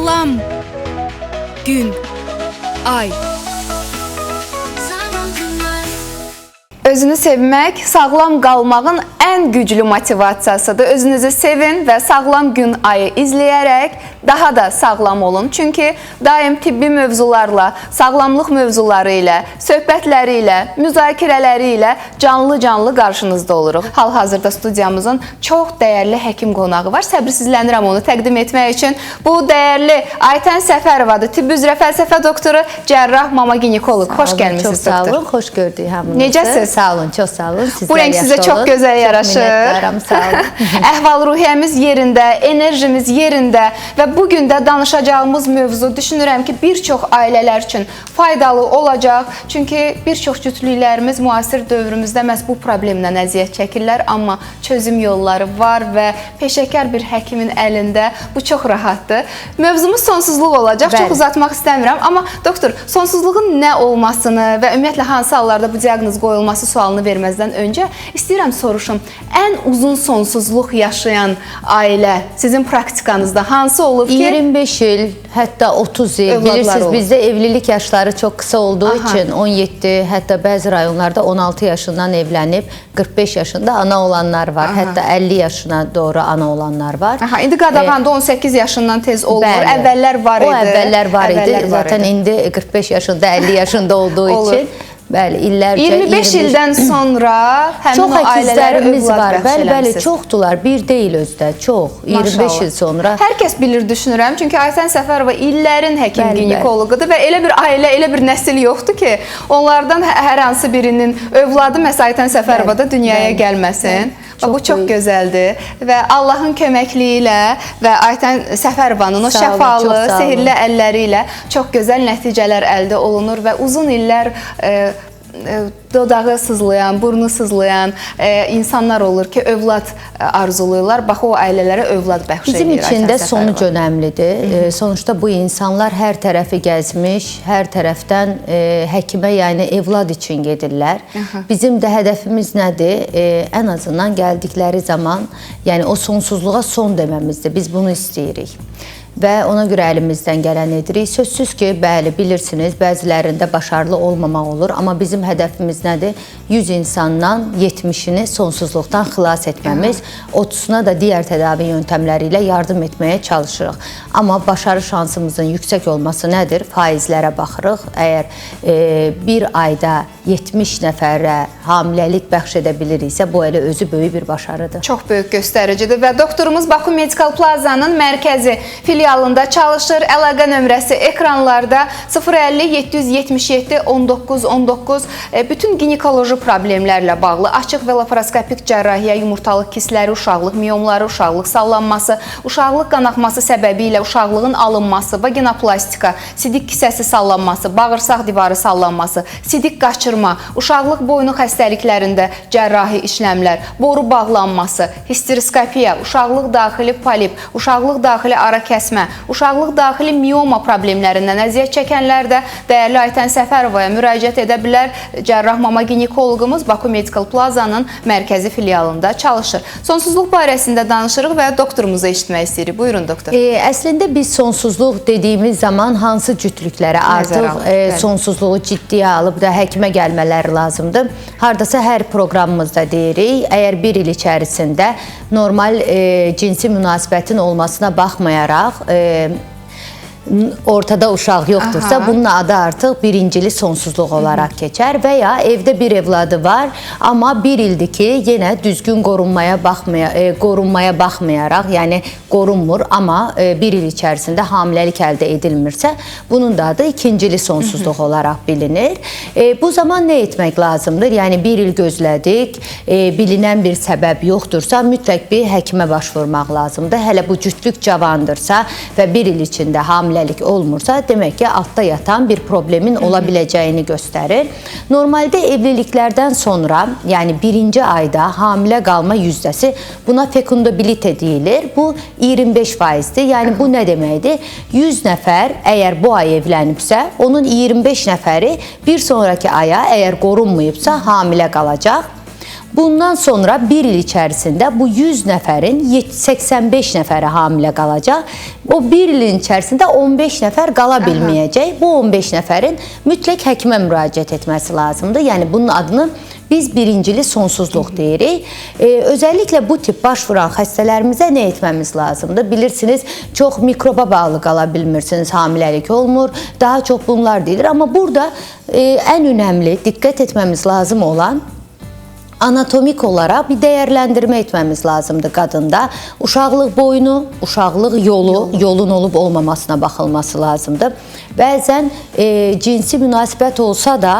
Sağlam gün, ay. Özünü sevmək, sağlam qalmağın ən güclü motivasiyasıdır. Özünüzü sevin və sağlam gün ayı izləyərək daha da sağlam olun. Çünki daim tibbi mövzularla, sağlamlıq mövzuları ilə, söhbətləri ilə, müzakirələri ilə canlı qarşınızda oluruq. Hal-hazırda studiyamızın çox dəyərli həkim qonağı var. Səbirsizlənirəm onu təqdim etmək üçün. Bu dəyərli Aytən Səfərovadır. Tibbi üzrə fəlsəfə doktoru, cərrah, mama ginekoloq. Xoş gəlmisiniz doktor. Çox sağ olun, xoş gördük hamınızı. Necəsiz? Sağ olun, çox sağ olun. Bu renk sizə çox gözəl yaraşır. Çox minnətdaram, sağ olun. Əhval-ruhiyyəmiz yerində, enerjimiz yerində və bugün də danışacağımız mövzu düşünürəm ki, bir çox ailələr üçün faydalı olacaq. Çünki bir çox cütlüklərimiz müasir dövrümüzdə məhz bu problemlə əziyyət çəkirlər, amma çözüm yolları var və peşəkar bir həkimin əlində bu çox rahatdır. Mövzumuz sonsuzluq olacaq. Çox uzatmaq istəmirəm, amma doktor, sonsuzluğun nə olmasını və ümumiyyətlə hansı hallarda bu diaqnoz qoyulması sualını verməzdən öncə istəyirəm soruşum. Ən uzun sonsuzluq yaşayan ailə sizin praktikanızda hansı olub ki? 25 il, hətta 30 il. Bilirsiniz, bizdə evlilik yaşları çox qısa olduğu üçün 17, hətta bəzi rayonlarda 16 yaşından evlənib 45 yaşında ana olanlar var. Hətta 50 yaşına doğru ana olanlar var. İndi qadağanda 18 yaşından tez olur. Əvvəllər var idi. O əvvəllər var idi. Zaten indi 45 yaşında, 50 yaşında olduğu üçün bəli, illərcə 25 ildən sonra həmin o ailələrə övlad bəxş eləmişsiniz. Bəli, çoxdular. Bir deyil özdə, çox. 25 il sonra. Hər kəs bilir, düşünürəm. Çünki Aytən Səfərova illərin həkim ginekoloqudur və elə bir ailə, elə bir nəsil yoxdur ki, onlardan hər hansı birinin övladı məhz Aytən Səfərovada dünyaya gəlməsin. Bu çox gözəldir və Allahın köməkliyi ilə və Aytən Səfərovanın o şəfalı, sehirli əlləri ilə çox gözəl nəticələr əldə olunur və uzun illər dodağı sızlayan, burnu sızlayan insanlar olur ki, övlad arzuluyurlar. Bax, o ailələrə övlad bəxş edir. Bizim üçün də sonuc önəmlidir. Sonuçta bu insanlar hər tərəfi gəzmiş, hər tərəfdən həkimə, yəni evlad üçün gedirlər. Bizim də hədəfimiz nədir? Ən azından gəldikləri zaman, yəni o sonsuzluğa son deməmizdir. Biz bunu istəyirik. Və ona görə əlimizdən gələn edirik. Sözsüz ki, bəli, bilirsiniz, bəzilərində başarılı olmamaq olur. Amma bizim hədəfimiz nədir? 100 insandan 70'ini sonsuzluqdan xilas etməmiz, 30'una da digər tədavi yöntəmləri ilə yardım etməyə çalışırıq. Amma başarı şansımızın yüksək olması nədir? Faizlərə baxırıq. Əgər bir ayda 70 nəfərə hamiləlik bəxş edə biliriksə, bu elə özü böyük bir başarıdır. Çox böyük göstəricidir və doktorumuz Baku Medical Plaza'nın mərkəzi filialında çalışır. Əlaqə nömrəsi ekranlarda 050 777 19 19. Bütün ginekoloji problemlərlə bağlı açıq və laparoskopik cərrahiyyə, yumurtalıq kistləri, uşaqlıq miyomları, uşaqlıq sallanması, uşaqlıq qanaxması səbəbi ilə uşaqlığın alınması, vaginoplastika, sidik kisəsi sallanması, bağırsaq divarı sallanması, sidik qaçırma, uşaqlıq boynu xəstəliklərində cərrahi işləmlər, boru bağlanması, histeroskopiya, uşaqlıq daxili polip, uşaqlıq daxili ara kəsmə, uşaqlıq daxili miyoma problemlərindən əziyyət çəkənlər də dəyərli Aytən Səfərovaya müraciət edə bilər. Cərrah mama ginekoloqumuz Baku Medical Plaza'nın mərkəzi filialında çalışır. Sonsuzluq barəsində danışırıq və doktorumuzu eşitmək istəyirik. Buyurun doktor. Əslində biz sonsuzluq dediyimiz zaman hansı cütlüklərə artıq sonsuzluğu ciddiyə alıb da həkimə gəlmələri lazımdır. Hardasa hər proqramımızda deyirik, əgər bir il içərisində normal cinsi münasibətin olmasına baxmayaraq ortada uşaq yoxdursa, bunun adı artıq birincili sonsuzluq olaraq keçər və ya evdə bir evladı var, amma bir ildir ki, yenə düzgün qorunmaya baxmayaraq, yəni qorunmur, amma bir il içərisində hamiləlik əldə edilmirsə, bunun da adı ikincili sonsuzluq olaraq bilinir. Bu zaman nə etmək lazımdır? Yəni bir il gözlədik, bilinən bir səbəb yoxdursa, mütləq bir həkimə başvurmaq lazımdır. Hələ bu cütlük cavandırsa və bir il içində hamiləlik olmursa, demək ki, altda yatan bir problemin ola biləcəyini göstərir. Normalde evliliklərdən sonra, yəni birinci ayda hamilə qalma yüzdəsi, buna fekundabilite deyilir. Bu 25%'dir. Yəni bu nə deməkdir? 100 nəfər əgər bu ay evlənibsə, onun 25 nəfəri bir sonraki aya əgər qorunmayıbsa hamilə qalacaq. Bundan sonra bir il içərisində bu 100 nəfərin 85 nəfəri hamilə qalacaq. O bir ilin içərisində 15 nəfər qala bilməyəcək. Bu 15 nəfərin mütləq həkimə müraciət etməsi lazımdır. Yəni bunun adını biz birincili sonsuzluq deyirik. Özəlliklə bu tip baş vuran xəstələrimizə nə etməmiz lazımdır? Bilirsiniz, çox mikroba bağlı qala bilmirsiniz, hamiləlik olmur. Daha çox bunlar deyilir. Amma burada ən önəmli, diqqət etməmiz lazım olan anatomik olaraq bir dəyərləndirmə etməmiz lazımdır qadında. Uşaqlıq boynu, uşaqlıq yolun olub olmamasına baxılması lazımdır. Bəzən cinsi münasibət olsa da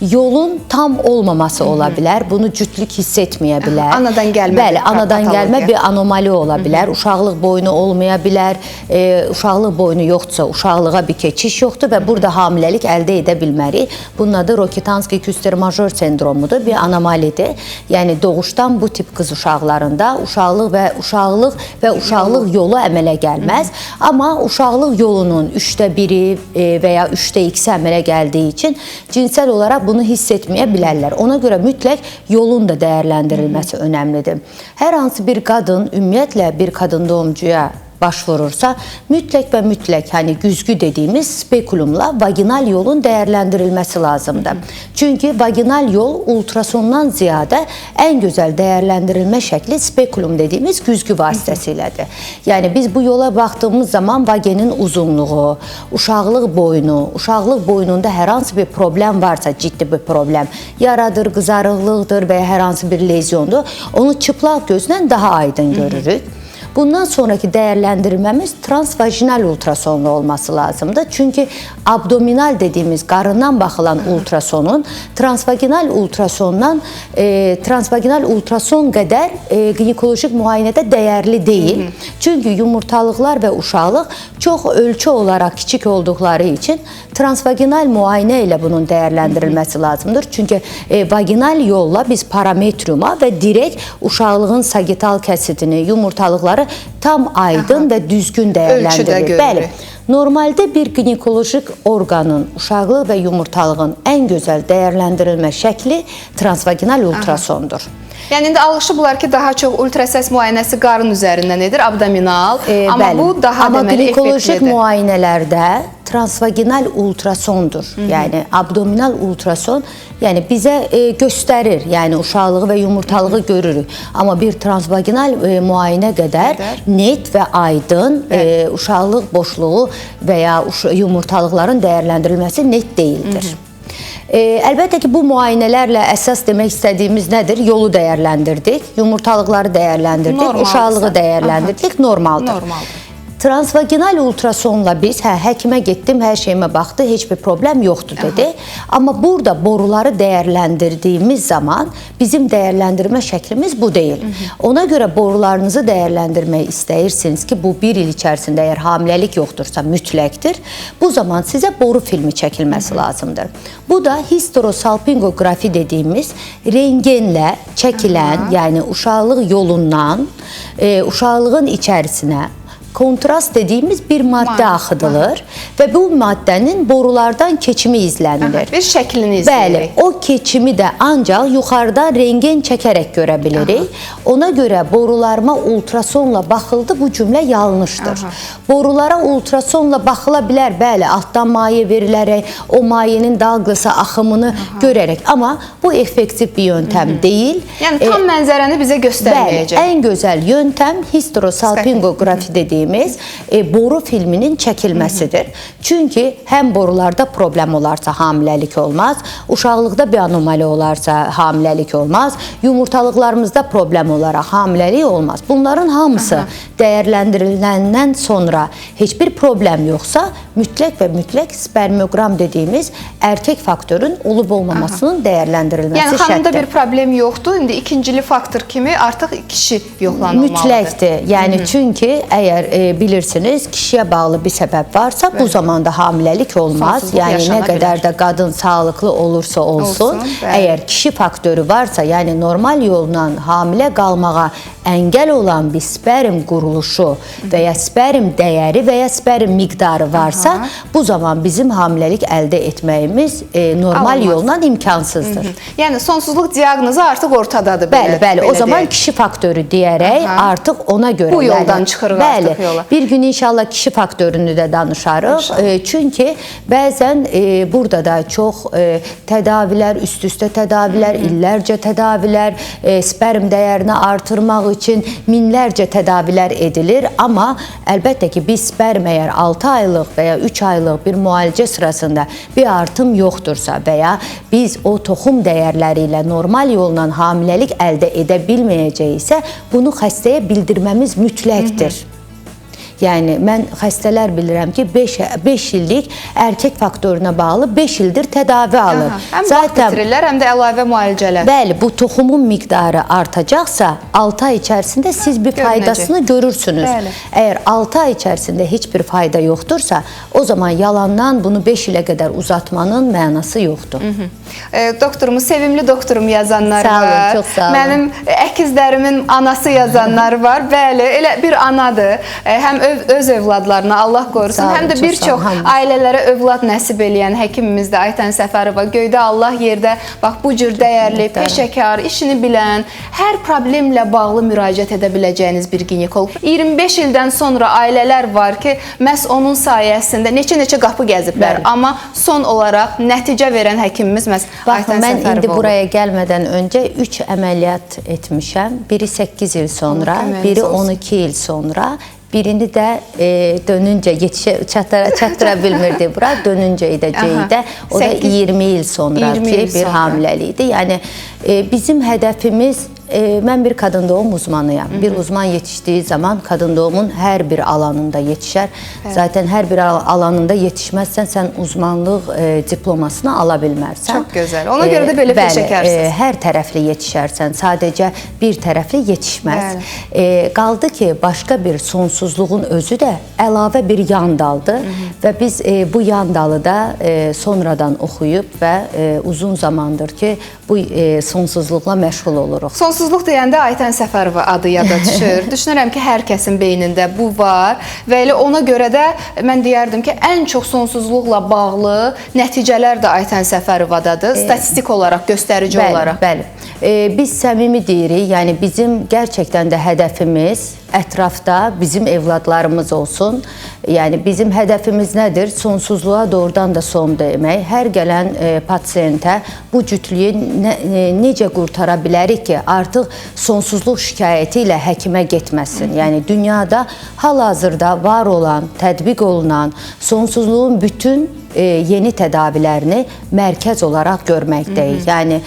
yolun tam olmaması ola bilər. Bunu cütlük hiss etməyə bilər. Anadan gəlmə. Bəli, anadan gəlmə bir anomali ola bilər. Uşaqlıq boynu olmaya bilər. Uşaqlıq boynu yoxdursa, uşaqlığa bir keçiş yoxdur və burada hamiləlik əldə edə bilmərik. Bunun adı Rokitansky-Küster-Major sendromudur. Bir anomalidir. Yəni doğuşdan bu tip qız uşaqlarında uşaqlıq və uşaqlıq yolu əmələ gəlməz. Amma uşaqlıq yolunun 1/3 və ya 3/2 əmələ gəldiyi üçün cinsel olaraq bunu hiss etməyə bilərlər. Ona görə mütləq yolun da dəyərləndirilməsi önəmlidir. Hər hansı bir qadın, ümumiyyətlə bir qadın doğumcuya baş vurursa, mütləq və mütləq, hani güzgü dediyimiz spekulumla vaginal yolun dəyərləndirilməsi lazımdır. Çünki vaginal yol ultrasondan ziyadə ən gözəl dəyərləndirilmə şəkli spekulum dediyimiz güzgü vasitəsilədir. Yəni biz bu yola baxdığımız zaman vagenin uzunluğu, uşaqlıq boynunda hər hansı bir problem varsa, ciddi bir problem yaradır, qızarıqlıqdır və ya hər hansı bir lezyondur, onu çıplaq gözlə daha aydın görürük. Bundan sonraki dəyərləndirməmiz transvajinal ultrasonlu olması lazımdır. Çünki abdominal dediğimiz qarından baxılan ultrasonun transvaginal ultrason qədər ginekolojik müayinədə dəyərli deyil. Çünki yumurtalıqlar və uşaqlıq çox ölçü olaraq kiçik olduqları üçün transvaginal müayinə ilə bunun dəyərləndirilməsi lazımdır. Çünki vaginal yolla biz parametriuma və direkt uşaqlığın sagital kəsidini, yumurtalıqları tam aydın və düzgün dəyərləndirilir. Bəli, normalde bir ginekolojik orqanın, uşaqlıq və yumurtalığın ən gözəl dəyərləndirilmə şəkli transvaginal ultrasondur. Yəni indi alışıblar ki, daha çox ultrasəs müayinəsi qarın üzərindən edir, abdominal. Amma bu daha deməli effektlidir. Amma ginekolojik müayinələrdə transvaginal ultrasondur. Yəni abdominal ultrason bizə göstərir. Yəni uşaqlığı və yumurtalığı görürük. Amma bir transvaginal müayinə qədər net və aydın uşaqlıq boşluğu və ya yumurtalıqların dəyərləndirilməsi net deyildir. Əlbəttə ki, bu müayinələrlə əsas demək istədiyimiz nədir? Yolu dəyərləndirdik, yumurtalıqları dəyərləndirdik, uşaqlığı dəyərləndirdik, normaldır. Transvaginal ultrasonla biz həkimə getdim, hər şeyimə baxdı, heç bir problem yoxdur dedi. Amma burada boruları dəyərləndirdiyimiz zaman bizim dəyərləndirmə şəklimiz bu deyil. Ona görə borularınızı dəyərləndirmək istəyirsiniz ki, bu bir il içərisində əgər hamiləlik yoxdursa mütləqdir. Bu zaman sizə boru filmi çəkilməsi lazımdır. Bu da histerosalpingografi dediyimiz rengenlə çəkilən, yəni uşaqlıq yolundan uşaqlığın içərisinə kontrast dediğimiz bir madde axıdılır və bu maddənin borulardan keçimi izlənilir. Bir şəklini izləyirik. Bəli, o keçimi də ancaq yuxarıdan rengen çəkərək görə bilirik. Ona görə borularıma ultrasonla baxıldı, bu cümlə yanlışdır. Borulara ultrasonla baxıla bilər, bəli, altdan maye verilərək, o mayenin dalğası, axımını görərək. Amma bu effektiv bir yöntəm deyil. Yəni tam mənzərəni bizə göstərməyəcək. Bəli, ən gözəl yöntəm histerosalpingografi dediğimiz boru filminin çəkilməsidir. Çünki həm borularda problem olarsa hamiləlik olmaz, uşaqlıqda bir anomali olarsa hamiləlik olmaz, yumurtalıqlarımızda problem olaraq hamiləlik olmaz. Bunların hamısı dəyərləndiriləndən sonra heç bir problem yoxsa mütləq və mütləq spermiogram dediyimiz erkek faktörün olub olmamasının dəyərləndirilməsi şərtdir. Yəni xanımda bir problem yoxdur, indi ikincili faktor kimi artıq kişi yoxlanılmalıdır. Mütləqdir. Yəni çünki əgər bilirsiniz, kişiyə bağlı bir səbəb varsa, bu zamanda hamiləlik olmaz. Sonsuzluq Yəni nə yaşana qədər bilər. də qadın sağlıqlı olursa olsun, bəli. əgər kişi faktoru varsa, yəni normal yolla hamilə qalmağa əngəl olan bir sperm quruluşu və ya sperm dəyəri və ya sperm miqdarı varsa, bu zaman bizim hamiləlik əldə etməyimiz normal Alınmaz. yolla imkansızdır. Yəni sonsuzluq diaqnozu artıq ortadadır. Bəli, bəli. O belə zaman deyək. kişi faktoru deyərək artıq ona görə Bu yoldan çıxırıq bəli, artıq yola. Bir gün inşallah kişi faktorunu da danışarıq. Çünki bəzən burada da çox tədavilər, üst-üstə tədavilər, illərcə tədavilər, sperm dəyərini artırmaq üçün minlərcə tədavilər edilir. Amma əlbəttə ki, biz sperm əgər 6 aylıq və ya 3 aylıq bir müalicə sırasında bir artım yoxdursa və ya biz o toxum dəyərləri ilə normal yolla hamiləlik əldə edə bilməyəcəksə, bunu xəstəyə bildirməmiz mütləqdir. Yəni, mən xəstələr bilirəm ki, 5 illik erkek faktoruna bağlı 5 ildir tədavi alır. Həm vaxt bitirirlər, həm də əlavə müalicələr. Bəli, bu toxumun miqdarı artacaqsa, 6 ay içərisində siz bir faydasını görürsünüz. Bəli. Əgər 6 ay içərisində heç bir fayda yoxdursa, o zaman yalandan bunu 5 ilə qədər uzatmanın mənası yoxdur. Doktorumuz, sevimli doktorum yazanlar Sağ olun, var. çox sağ olun. Mənim əkizlərimin anası yazanlar var. Bəli, elə bir anadır. Həm öz övladlarına Allah qorusun, Sağ olun, həm də çox bir sağ çox olun. ailələrə övlad nəsib eləyən həkimimiz də Aytən Səfərova. Göydə Allah, yerdə bax bu cür dəyərli, peşəkar, işini bilən, hər problemlə bağlı müraciət edə biləcəyiniz bir ginekoloq. 25 ildən sonra ailələr var ki, məhz onun sayəsində neçə-neçə qapı gəziblər. Amma son olaraq nəticə verən həkimimiz məhz Baxın, Aytən mən Səfərova indi olub. buraya gəlmədən öncə 3 əməliyyat etmişəm. Biri 8 il sonra, biri 12 il sonra, birini də dönüncə çatdıra bilmirdi bura, dönüncə edəcəkdə. O da 20 il sonraki bir hamiləlikdir. Yəni, bizim hədəfimiz, mən bir kadın doğum uzmanıyam. Bir uzman yetişdiyi zaman kadın doğumun hər bir alanında yetişər. Zaten hər bir alanında yetişməzsən, sən uzmanlıq diplomasını ala bilmərsən. Çox gözəl. Ona görə də belə peşəkarsınız. Hər tərəfli yetişərsən, sadəcə bir tərəfli yetişməz. Qaldı ki, başqa bir sonsuzluğun özü də əlavə bir yan daldır və biz bu yan dalı da sonradan oxuyub və uzun zamandır ki, bu sonsuzluqla məşğul oluruq. Sonsuzluq deyəndə Aytən Səfərova adı yada düşür. Düşünürəm ki, hər kəsin beynində bu var və elə ona görə də mən deyərdim ki, ən çox sonsuzluqla bağlı nəticələr də Aytən Səfərovadadır, statistik olaraq, göstərici olaraq. Bəli. Biz səmimi deyirik, yəni bizim gerçəkdən də hədəfimiz ətrafda bizim evladlarımız olsun. Yəni bizim hədəfimiz nədir? Sonsuzluğa doğrudan da son demək. Hər gələn pasiyentə bu cütlüyü necə qurtara bilərik ki, artıq sonsuzluq şikayəti ilə həkimə getməsin. Yəni dünyada hal-hazırda var olan, tətbiq olunan sonsuzluğun bütün yeni tədavilərini mərkəz olaraq görməkdəyik. Yəni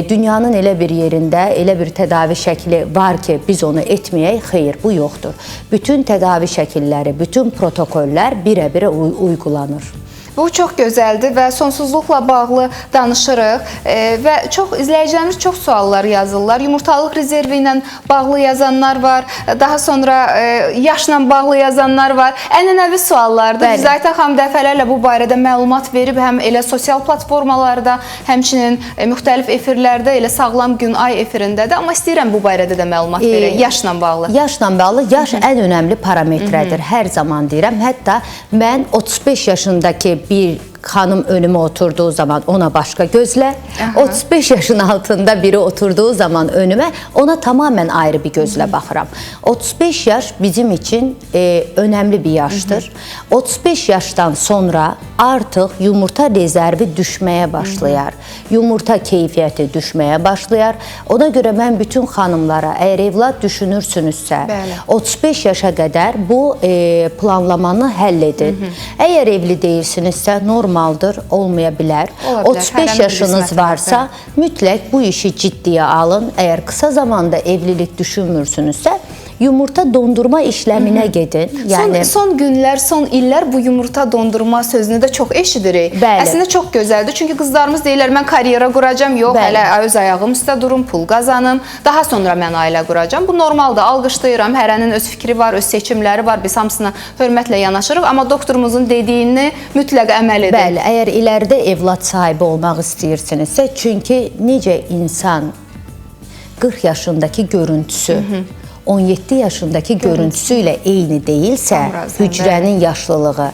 dünyanın elə bir yerində elə bir tədavi şəkli var ki, biz onu etməyək, xeyr, bu yoxdur. Bütün tədavi şəkilləri, bütün protokollər birə-birə uygulanır. Bu çox gözəldir və sonsuzluqla bağlı danışırıq və çox izləyicilərimiz çox suallar yazırlar. Yumurtalıq rezervi ilə bağlı yazanlar var, daha sonra yaşla bağlı yazanlar var. Ənənəvi suallardır. Biz Aytən xanım dəfələrlə bu barədə məlumat verib, həm elə sosial platformalarda, həmçinin müxtəlif efirlərdə, elə Sağlam Gün Ay efirində də. Amma istəyirəm bu barədə də məlumat verək, yaşla bağlı. Yaşla bağlı, yaş ən önəmli parametrədir, hər zaman deyirəm. Hətta mən 35 yaşındakı bir xanım önümə oturduğu zaman ona başqa gözlə, 35 yaşın altında biri oturduğu zaman önümə ona tamamən ayrı bir gözlə baxıram. 35 yaş bizim için önəmli bir yaşdır. 35 yaşdan sonra artıq yumurta rezervi düşməyə başlayar. Yumurta keyfiyyəti düşməyə başlayar. Ona görə mən bütün xanımlara, əgər evlad düşünürsünüzsə, 35 yaşa qədər bu planlamanı həll edin. Əgər evli deyilsinizsə, normaldır, olmaya bilər. 35 yaşınız varsa, mütləq bu işi ciddiyə alın. Əgər qısa zamanda evlilik düşünmürsünüzsə, yumurta dondurma işləminə gedin. Yəni Son günlər, son illər bu yumurta dondurma sözünü də çox eşidirik. Bəli. Əslində çox gözəldir. Çünki qızlarımız deyirlər, mən karyera quracam, yox, Bəli. hələ öz ayağım üstə durum, pul qazanım, daha sonra mən ailə quracam. Bu normaldır, alqışlayıram. Hərənin öz fikri var, öz seçimləri var. Biz hamısına hörmətlə yanaşırıq, amma doktorumuzun dediyini mütləq əməl edin. bəli, əgər iləride evlad sahibi olmaq istəyirsinizsə, çünki necə insan 40 yaşındakı görüntüsü 17 yaşındakı görüntüsü ilə eyni deyilsə, Tam razıyam, hücrənin yaşlılığı,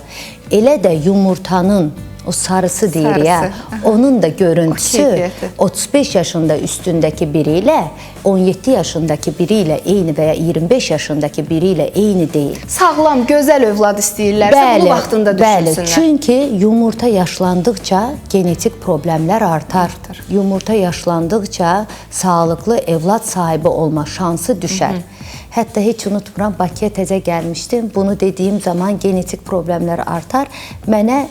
elə də yumurtanın o sarısı deyir ya, Sarısı, onun da görüntüsü keyfiyyəti. 35 yaşında üstündəki biri ilə 17 yaşındaki biri ilə eyni və ya 25 yaşındaki biri ilə eyni deyil. Sağlam, gözəl övlad istəyirlərsə, bunu vaxtında düşünsünlər. Bəli, çünki yumurta yaşlandıqca genetik problemlər artar. Yumurta yaşlandıqca sağlıqlı evlad sahibi olma şansı düşər. Hətta heç unutmuram, Bakıya təzə gəlmişdim. Bunu dediyim zaman genetik problemlər artar. Mənə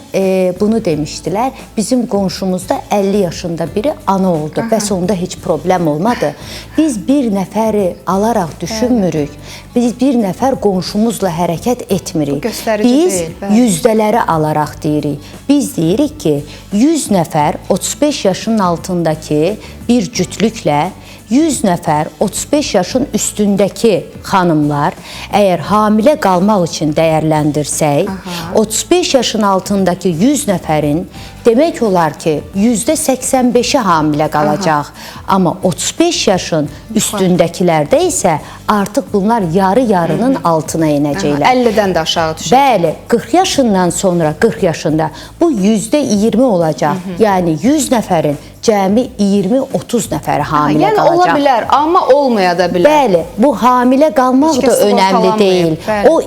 bunu demişdilər. Bizim qonşumuzda 50 yaşında biri ana oldu. Bəs onda heç problem olmadı. Biz bir nəfəri alaraq düşünmürük. Biz bir nəfər qonşumuzla hərəkət etmirik. Bu göstərici Biz deyil, bəli. yüzdələri alaraq deyirik. Biz deyirik ki, 100 nəfər 35 yaşın altındakı bir cütlüklə 100 nəfər 35 yaşın üstündəki xanımlar əgər hamilə qalmaq üçün dəyərləndirsək, 35 yaşın altındakı 100 nəfərin demək olar ki, %85-i hamilə qalacaq. Amma 35 yaşın üstündəkilərdə isə artıq bunlar yarı-yarının altına enəcəklər. 50-dən də aşağı düşür. Bəli, 40 yaşından sonra 40 yaşında bu %20 olacaq. Yəni 100 nəfərin cəmi 20-30 nəfəri hamilə Yəni qalacaq. ola bilər, amma olmaya da bilər. Bəli, bu hamilə qalmaq Heç da kəs önəmli sığortalanmayıb, deyil. bəli. O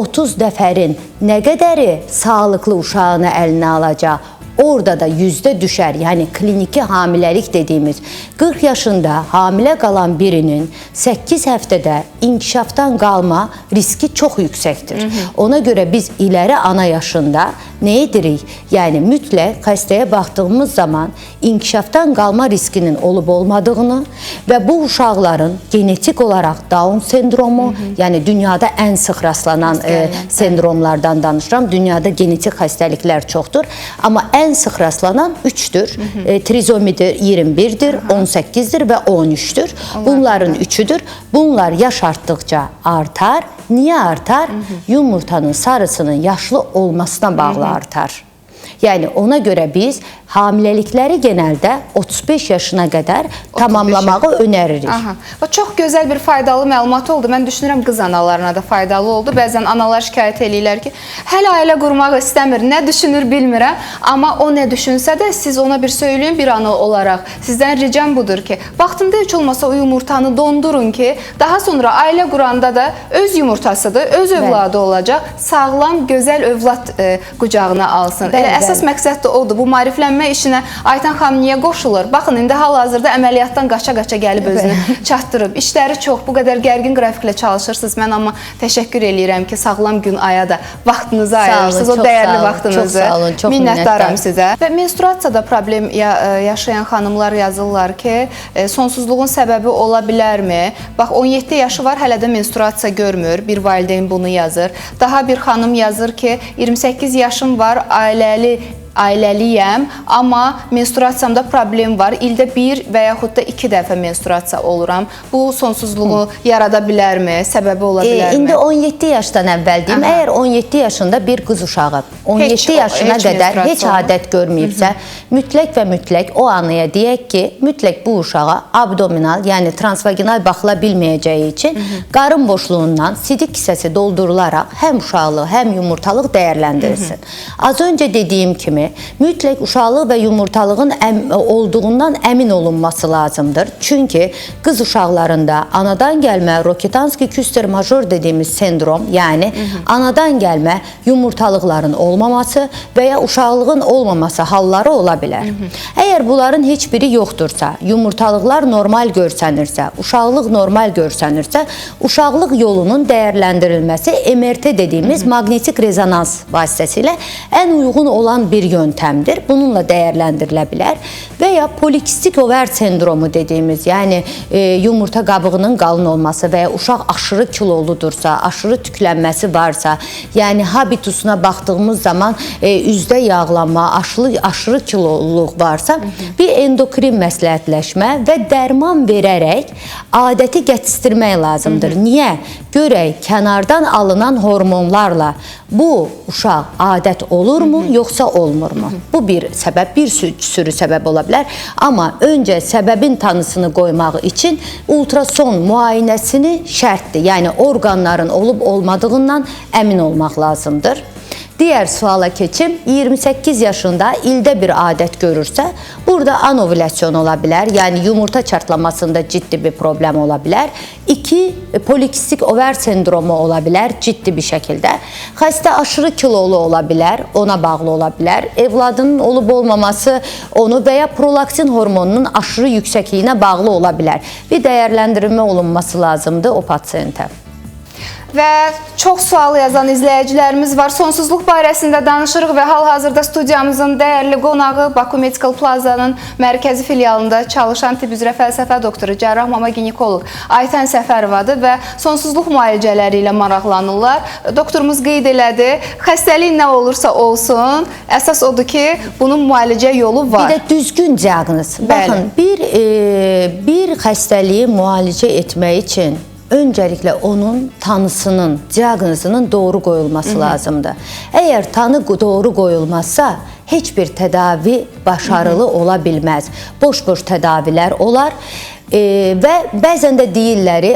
20-30 nəfərin nə qədəri sağlıqlı uşağını əlinə alacaq? Orada da yüzdə düşər. Yəni kliniki hamiləlik dediyimiz 40 yaşında hamilə qalan birinin 8 həftədə inkişafdan qalma riski çox yüksəkdir. Ona görə biz iləri ana yaşında nə edirik? Yəni mütləq xəstəyə baxdığımız zaman inkişafdan qalma riskinin olub olmadığını və bu uşaqların genetik olaraq Down sendromu, yəni dünyada ən sıx rastlanan sendromlardan danışıram. Dünyada genetik xəstəliklər çoxdur, amma ən sıx rastlanan 3-dür. Trizomidir 21-dir, 18-dir və 13-dür. Bunların 3-üdür. Bunlar yaş artdıqca artar. Niyə artar? Yumurtanın sarısının yaşlı olmasına bağlı artar. Yəni ona görə biz hamiləlikləri genəldə 35 yaşına qədər tamamlamağı önəririk. Bu çox gözəl bir faydalı məlumat oldu. Mən düşünürəm qız analarına da faydalı oldu. Bəzən analar şikayət eləyirlər ki, hələ ailə qurmaq istəmir, nə düşünür bilmirəm. Amma o nə düşünsə də siz ona bir söyləyin bir ana olaraq. Sizdən ricam budur ki, vaxtında heç olmasa o yumurtanı dondurun ki, daha sonra ailə quranda da öz yumurtasıdır, öz övladı olacaq, sağlam, gözəl övlad qucağına alsın. Elə əsas məqsəd də odur. Bu maariflənmə işinə Aytan xanım niyə qoşulur? Baxın, indi hal-hazırda əməliyyatdan qaça-qaça gəlib özünü çatdırıb. İşləri çox, bu qədər gərgin qrafiklə çalışırsınız. Mən amma təşəkkür eləyirəm ki, sağlam gün aya da vaxtınızı ayırırsınız. O dəyərli vaxtınızı. Minnətdaram sizə. Və menstruasiyada problem yaşayan xanımlar yazırlar ki, sonsuzluğun səbəbi ola bilərmi? Bax, 17 yaşı var, hələ də menstruasiya görmür. Bir valideyn bunu yazır. Daha bir xanım yazır ki, 28 yaşım var, ailəliyəm, amma menstruasiyamda problem var. İldə 1 və yaxud da 2 dəfə menstruasiya oluram. Bu sonsuzluğu yarada bilərmi? Səbəbi ola bilərmi? İndi 17 yaşdan əvvəl deyim, əgər 17 yaşında bir qız uşağı 17 yaşına qədər heç adət görməyibsə, mütləq və mütləq o anaya deyək ki, mütləq bu uşağa abdominal, yəni transvaginal baxıla bilməyəcəyi üçün qarın boşluğundan sidik hissəsi doldurularaq həm uşaqlıq, həm yumurtalıq dəyərləndirilsin. Az öncə dediyim kimi, mütləq uşaqlıq və yumurtalığın olduğundan əmin olunması lazımdır. Çünki qız uşaqlarında anadan gəlmə Rokitansky-Küster major dediyimiz sendrom, yəni anadan gəlmə yumurtalıqların olmaması və ya uşaqlığın olmaması halları ola bilər. Əgər bunların heç biri yoxdursa, yumurtalıqlar normal görsənirsə, uşaqlıq normal görsənirsə, uşaqlıq yolunun dəyərləndirilməsi MRT dediyimiz maqnetik rezonans vasitəsilə ən uyğun olan bir yöntəmdir. Bununla dəyərləndirilə bilər. Və ya polikistik over sendromu dediyimiz, yəni yumurta qabığının qalın olması və ya uşaq aşırı kiloludursa, aşırı tüklənməsi varsa, yəni habitusuna baxdığımız zaman üzdə yağlanma, aşırı kiloluluq varsa, bir endokrin məsləhətləşmə və dərman verərək adəti gətişdirmək lazımdır. Niyə? Görək, kənardan alınan hormonlarla bu uşaq adət olurmu, yoxsa olmurmu? Bu bir səbəb, bir sürü səbəb ola bilər. Amma öncə səbəbin tanısını qoymaq üçün ultrason müayinəsini şərtdir. Yəni, orqanların olub-olmadığından əmin olmaq lazımdır. Digər suala keçim, 28 yaşında ildə bir adət görürsə, burada anovulyasiyon ola bilər, yəni yumurta çartlamasında ciddi bir problem ola bilər. 2. Polikistik over sendromu ola bilər, ciddi bir şəkildə. Xəstə aşırı kilolu ola bilər, ona bağlı ola bilər. Evladının olub-olmaması onu və ya prolaktin hormonunun aşırı yüksəkliyinə bağlı ola bilər. Bir dəyərləndirilmə olunması lazımdır o pasiyentə. Və çox sual yazan izləyicilərimiz var. Sonsuzluq barəsində danışırıq və hal-hazırda studiyamızın dəyərli qonağı Baku Medical Plaza'nın mərkəzi filialında çalışan tibb üzrə fəlsəfə doktoru, cərrah mama ginekoloq Aytən Səfərovadır və sonsuzluq müalicələri ilə maraqlanırlar. Doktorumuz qeyd elədi, xəstəlik nə olursa olsun, əsas odur ki, bunun müalicə yolu var. Bir də düzgün diaqnoz. Baxın, bir xəstəliyi müalicə etmək üçün öncəliklə onun tanısının, diaqnozunun doğru qoyulması lazımdır. Əgər tanı doğru qoyulmazsa, heç bir tədavi başarılı ola bilməz. Boş-boş tədavilər olar və bəzən də deyirlər,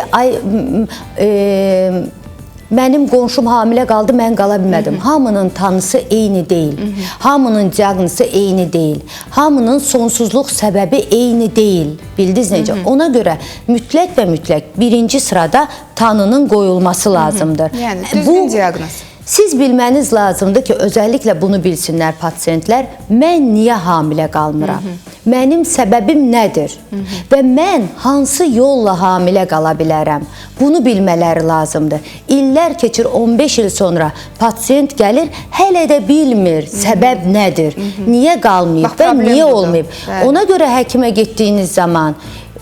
mənim qonşum hamilə qaldı, mən qala bilmədim. Hamının tanısı eyni deyil. Hamının diaqnozu eyni deyil. Hamının sonsuzluq səbəbi eyni deyil. Bildiniz necə? Ona görə mütləq və mütləq birinci sırada tanının qoyulması lazımdır. Yəni, düzgün diaqnoz. Siz bilməniz lazımdır ki, özəlliklə bunu bilsinlər pasiyentlər, mən niyə hamilə qalmıram? Mənim səbəbim nədir? Və mən hansı yolla hamilə qala bilərəm? Bunu bilmələri lazımdır. İllər keçir, 15 il sonra pasiyent gəlir, hələ də bilmir səbəb nədir? Niyə qalmayıb və niyə olmayıb? Ona görə həkimə getdiyiniz zaman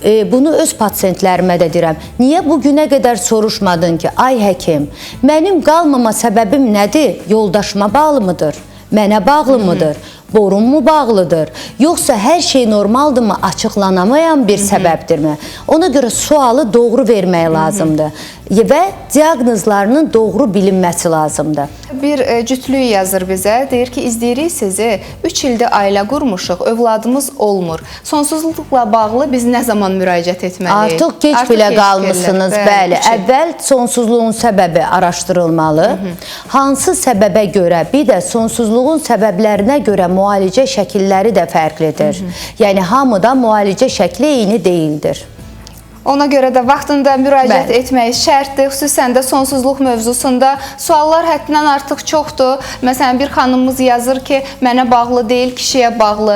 bunu öz pasiyentlərimə də deyirəm. Niyə bugünə qədər soruşmadın ki, ay həkim, mənim qalmama səbəbim nədir? Yoldaşıma bağlı mıdır? Mənə bağlı mıdır? Borun mu bağlıdır? Yoxsa hər şey normaldırmı? Açıqlanamayan bir səbəbdirmi? Ona görə sualı doğru vermək lazımdır və diaqnozlarının doğru bilinməsi lazımdır. Bir cütlük yazır bizə, deyir ki, izləyirik sizi, 3 ildir ailə qurmuşuq, övladımız olmur. Sonsuzluqla bağlı biz nə zaman müraciət etməliyik? Artıq geç bilə qalmışsınız, bəli. Əvvəl sonsuzluğun səbəbi araşdırılmalı. Hansı səbəbə görə, bir də sonsuzluğun səbəblərinə görə müalicə şəkilləri də fərqlidir. Yəni, hamıda müalicə şəkli eyni deyildir. Ona görə də vaxtında müraciət etmək şərtdir, xüsusən də sonsuzluq mövzusunda. Suallar həddindən artıq çoxdur. Məsələn, bir xanımımız yazır ki, mənə bağlı deyil, kişiyə bağlı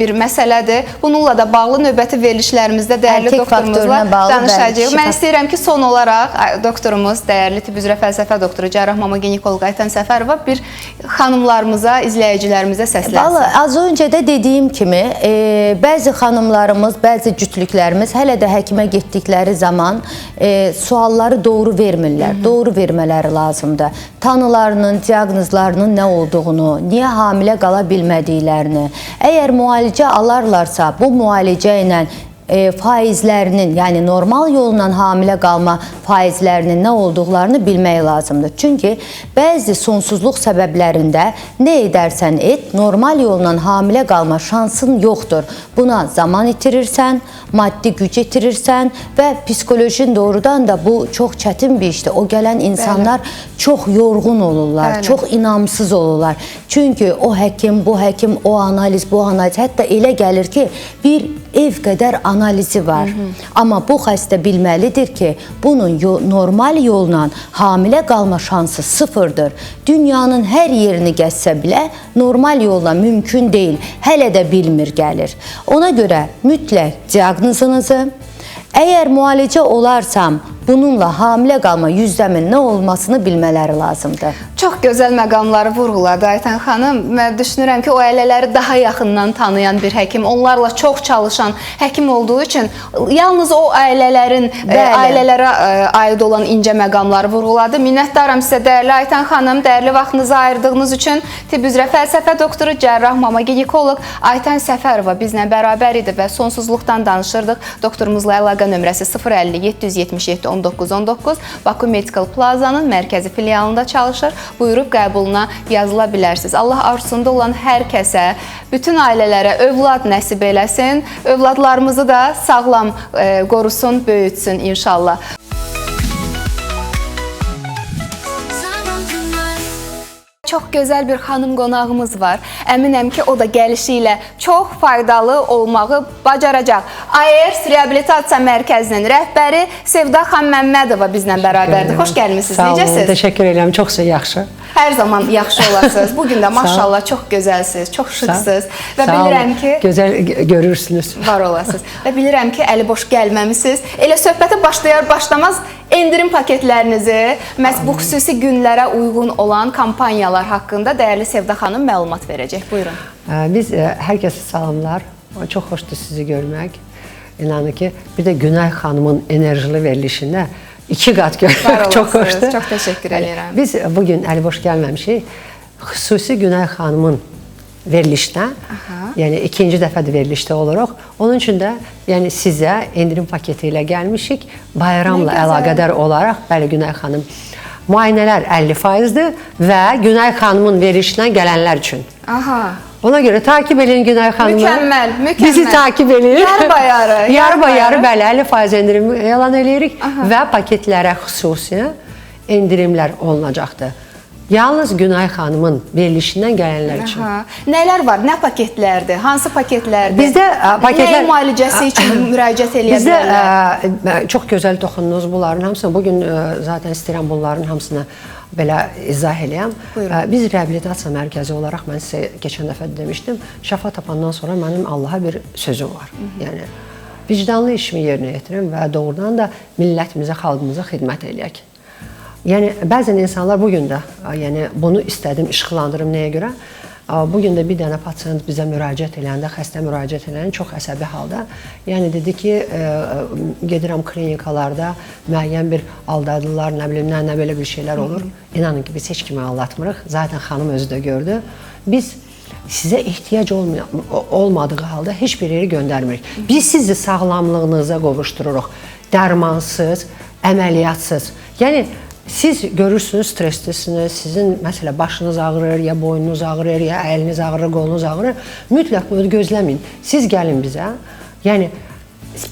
bir məsələdir. Bununla da bağlı növbəti verilişlərimizdə dəyərli doktorumuzla danışacağıq. Mən istəyirəm ki, son olaraq doktorumuz, dəyərli tibb üzrə fəlsəfə doktoru, cərrah mama ginekoloq Aytən Səfərova bir xanımlarımıza, izləyicilərimizə səslənsin. Az öncə də dediyim kimi, bəzi xanımlarımız, bəzi cütlüklərimiz hələ də həkimə getdikləri zaman sualları doğru vermirlər. Doğru vermələri lazımdır. Tanılarının, diaqnozlarının nə olduğunu, niyə hamilə qala bilmədiklərini, əgər müalicə alarlarsa, bu müalicə ilə faizlərinin, yəni normal yolla hamilə qalma faizlərinin nə olduqlarını bilmək lazımdır. Çünki bəzi sonsuzluq səbəblərində nə edərsən et, normal yolla hamilə qalma şansın yoxdur. Buna zaman itirirsən, maddi güc itirirsən və psikolojin doğrudan da bu çox çətin bir işdir. O gələn insanlar çox yorğun olurlar, çox inamsız olurlar. Çünki o həkim, bu həkim, o analiz, bu analiz, hətta elə gəlir ki, bir ev qədər analizi var. Amma bu xəstə bilməlidir ki, bunun normal yolla hamilə qalma şansı sıfırdır. Dünyanın hər yerini gəzsə bilə, normal yolla mümkün deyil. Hələ də bilmir gəlir. Ona görə mütləq diaqnozunuzu, əgər müalicə olarsam, bununla hamilə qalma yüzdəmin nə olmasını bilmələri lazımdır. Çox gözəl məqamları vurğuladı Aytən xanım. Mən düşünürəm ki, o ailələri daha yaxından tanıyan bir həkim, onlarla çox çalışan həkim olduğu üçün yalnız o ailələrin ailələrə aid olan incə məqamları vurğuladı. Minnətdaram sizə dəyərli Aytən xanım, dəyərli vaxtınızı ayırdığınız üçün. Tibb üzrə fəlsəfə doktoru, cərrah, mama ginekoloq Aytən Səfərova bizlə bərabər idi və sonsuzluqdan danışırdıq. Doktorumuzla əlaqə nömrəsi 050 777 1919 Baku Medical Plaza'nın mərkəzi filialında çalışır. Buyurub qəbuluna yazıla bilərsiniz. Allah arzusunda olan hər kəsə, bütün ailələrə övlad nəsib eləsin. Övladlarımızı da sağlam qorusun, böyütsün inşallah. Çox gözəl bir xanım qonağımız var. Əminəm ki, o da gəlişi ilə çox faydalı olmağı bacaracaq. AERS Reabilitasiya Mərkəzinin rəhbəri Sevda xan Məmmədova bizlə bərabərdir. Xoş gəlmisiniz. Necəsiniz? Sağ olun, təşəkkür edirəm. Çox yaxşı. Hər zaman yaxşı olasınız. Bugün də maşallah çox gözəlsiniz, çox şıksınız və bilirəm ki, gözəl görürsünüz. Var olasınız. Və bilirəm ki, əli boş gəlməmisiniz. Elə söhbətə başlayar-başlamaz endirim paketlərinizi, məhz bu xüsusi günlərə uyğun olan kampanyalar haqqında dəyərli Sevda xanım məlumat verəcək. Buyurun. Biz hər kəsə salamlar. Çox xoşdur sizi görmək. İnanın ki, bir də Günay xanımın enerjili verilişində 2 qat görmək çox xoşdur. Çox təşəkkür edirəm. Biz bugün əli boş gəlməmişik. Xüsusi Günay xanımın verilişdə, yəni ikinci dəfədir verilişdə oluruq. Onun üçün də yəni sizə endirim paketi ilə gəlmişik. Bayramla əlaqədar olaraq, bəli Günay xanım, müayinələr 50%-dir və Günay xanımın verilişindən gələnlər üçün. Ona görə takip edin Günay xanımı. Mükəmməl, mükəmməl. Bizi takip edin. Yarı-bayarı. Yarı-bayarı, bəli, 50% endirim elan edirik və paketlərə xüsusi endirimlər olunacaqdır. Yalnız Günay xanımın verilişindən gələnlər üçün. Nələr var? Nə paketlərdir? Hansı paketlərdir? Bizdə paketlər... Nəyin müalicəsi üçün müraciət edə bilərlər? Bizdə çox gözəl toxundunuz bunların hamısını. Bugün zaten istəyirəm bunların hamısını belə izah eləyəm. Biz reabilitasiya mərkəzi olaraq, mən sizə keçən dəfə demişdim, şəfa tapandan sonra mənim Allaha bir sözüm var. Yəni, vicdanlı işimi yerinə yetirim və doğrudan da millətimizə, xalqımıza xidmət eləyək. Yəni, bəzən insanlar bugün də bunu istədim, işıqlandırım nəyə görə? Bugün də bir dənə pasiyent bizə müraciət eləyəndə, xəstə müraciət eləyəndə çox əsəbi halda. Yəni, dedi ki, gedirəm klinikalarda müəyyən bir aldadırlar, nə bilim, nə belə bir şeylər olur. İnanın ki, biz heç kimi aldatmırıq. Zaten xanım özü də gördü. Biz sizə ehtiyac olmadığı halda heç bir yeri göndərmirik. Biz sizi sağlamlığınıza qovuşdururuq. Dərmansız, əməliyyatsız. Yəni, siz görürsünüz, stresslisiniz, sizin məsələ başınız ağrır, ya boynunuz ağrır, ya əliniz ağrır, qolunuz ağrır. Mütləq bunu gözləməyin. Siz gəlin bizə. Yəni,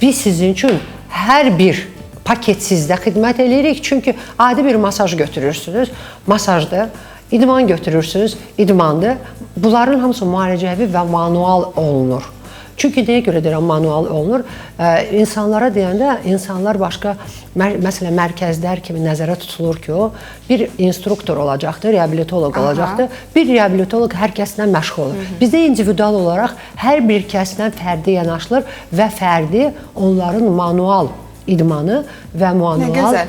biz sizin üçün hər bir paket sizdə xidmət edirik. Çünki adi bir masaj götürürsünüz, masajdır. İdman götürürsünüz, idmandır. Bunların hamısı müalicəvi və manual olunur. Çünki nəyə görə deyirəm manual olunur? İnsanlara deyəndə, insanlar başqa, məsələn, mərkəzlər kimi nəzərə tutulur ki, o bir instruktor olacaqdır, reabilitoloq olacaqdır. Bir reabilitoloq hər kəslə məşğul olur. Bizdə individual olaraq hər bir kəslə fərdi yanaşılır və fərdi onların manual idmanı və manual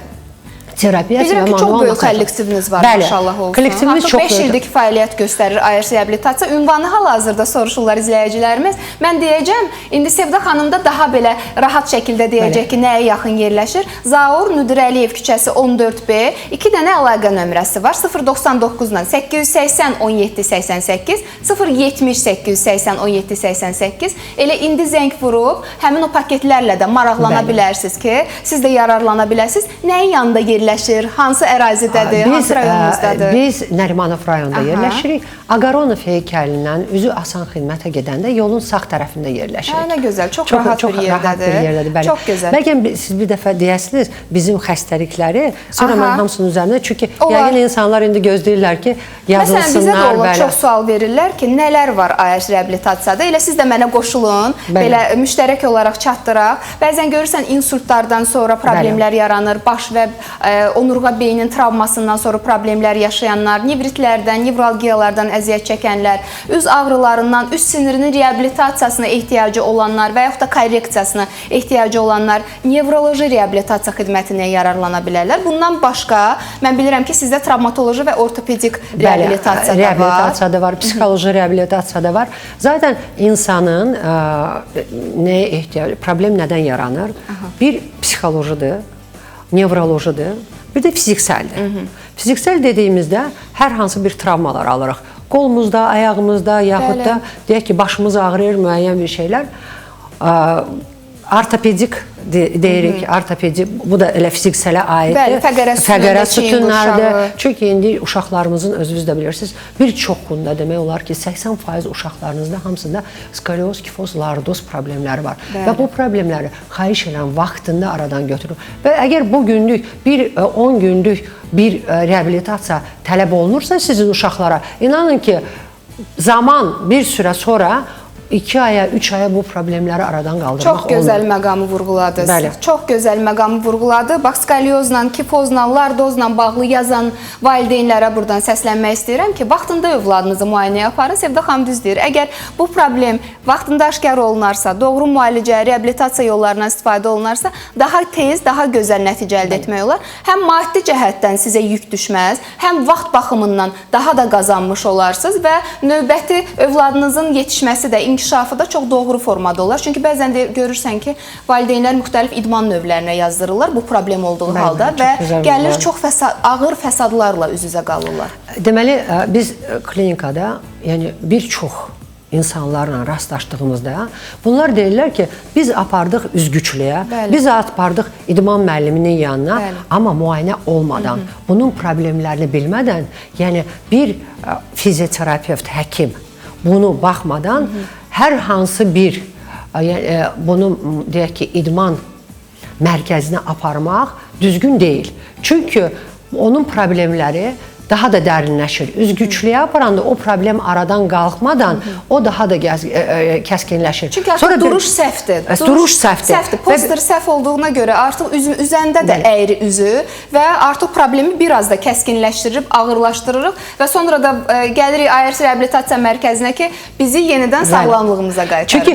terapiyası və manual. Bilirəm ki, çox böyük kollektiviniz var, maşallah olsun. Kollektivimiz çox böyük. 5 ildir ki, fəaliyyət göstərir AERS Reabilitasiya. Ünvanı hal-hazırda soruşurlar izləyicilərimiz. Mən deyəcəm, indi Sevda xanım da daha belə rahat şəkildə deyəcək ki, nəyə yaxın yerləşir. Zaur Nüdürəliyev küçəsi 14B, 2 dənə əlaqə nömrəsi var. 099-dan 880 17 88, 070 880 17 88. Elə indi zəng vurub, həmin o paketlərlə də maraqlana bilərsiniz ki, siz də yararlana bilərsiniz. Nəyin yanında yerləşir, hansı ərazidədir, hansı rayonunuzdadır? Biz Nərimanov rayonunda yerləşirik. Aqaronov heykəlindən üzü asan xidmətə gedəndə yolun sağ tərəfində yerləşirik. Nə gözəl, çox rahat bir yerdədir. Çox gözəl. Bəlkə siz bir dəfə deyəsiniz bizim xəstəlikləri, sonra mən hamısının üzərində, çünki yəqin insanlar indi gözləyirlər ki, yazılsınlar. Məsələn, bizə də olur, çox sual verirlər ki, nələr var AERS reabilitasiyada? Elə siz də mənə qoşulun, belə müştərək olaraq çatdıraq. Bəzən görürsən insultlardan sonra problemlər yaranır, baş və onurğa beynin travmasından sonra problemlər yaşayanlar, nevritlərdən, nevralgiyalardan əziyyət çəkənlər, üz ağrılarından, üz sinirinin reabilitasiyasına ehtiyacı olanlar və yaxud da korreksiyasına ehtiyacı olanlar nevroloji reabilitasiya xidmətindən yararlana bilərlər. Bundan başqa, mən bilirəm ki, sizdə travmatoloji və ortopedik reabilitasiya da var, psixoloji reabilitasiya da var. Zaten insanın nəyə ehtiyacı, problem nədən yaranır? Bir psixolojidir, nevrolojidir, bir də fiziksəldir. Fiziksel dediyimizdə hər hansı bir travmalar alırıq. Qolumuzda, ayağımızda, yaxud da deyək ki, başımız ağrıyır, müəyyən bir şeylər. Ortopedik deyirik, ortopedik, bu da elə fiziksələ aiddir. Bəli, fəqərə sütunlardır. Çünki indi uşaqlarımızın özünüz də bilirsiniz, bir çoxunda demək olar ki, 80% uşaqlarınızda hamısında skolioz, kifoz, lordoz problemləri var. Bəli. Və bu problemləri xahiş edən vaxtında aradan götürür. Və əgər bu günlük, 10 günlük bir reabilitasiya tələb olunursa sizin uşaqlara, inanın ki, zaman bir sürə sonra 2 aya, 3 aya bu problemləri aradan qaldırmaq olmur. Çox gözəl məqamı vurğuladınız. Bəli. Çox gözəl məqamı vurğuladı. Bax, skoliozla, kifozla, lordozla bağlı yazan valideynlərə buradan səslənmək istəyirəm ki, vaxtında övladınızı müayinəyə aparın. Sevda xanım düz deyir. Əgər bu problem vaxtında aşkar olunarsa, doğru müalicə, reabilitasiya yollarından istifadə olunarsa, daha tez, daha gözəl nəticə əldə etmək olar. Həm maddi cəhətdən sizə yük düşməz, həm vaxt baxımından daha da qazanmış olarsınız və növbəti övladınızın yetişməsi də, inkişafı da çox doğru formada olar. Çünki bəzən də görürsən ki, valideynlər müxtəlif idman növlərinə yazdırırlar bu problem olduğu halda və gəlir çox ağır fəsadlarla üz-üzə qalırlar. Deməli, biz klinikada, yəni bir çox insanlarla rastlaşdığımızda bunlar deyirlər ki, biz apardıq üzgüçlüyə, biz apardıq idman müəlliminin yanına, amma müayinə olmadan, bunun problemlərini bilmədən, yəni bir fizioterapevt, həkim bunu baxmadan hər hansı bir bunu deyək ki, idman mərkəzinə aparmaq düzgün deyil. Çünki onun problemləri daha da dərinləşir. Üzgüçlüyə aparanda o problem aradan qalxmadan o daha da kəskinləşir. Çünki artıq duruş səhvdir. Duruş səhvdir. Poster səhv olduğuna görə artıq üzəndə də əyri üzü və artıq problemi biraz da kəskinləşdirib, ağırlaşdırırıq və sonra da gəlirik ARS reabilitasiya mərkəzinə ki, bizi yenidən sağlamlığımıza qaytarır. Çünki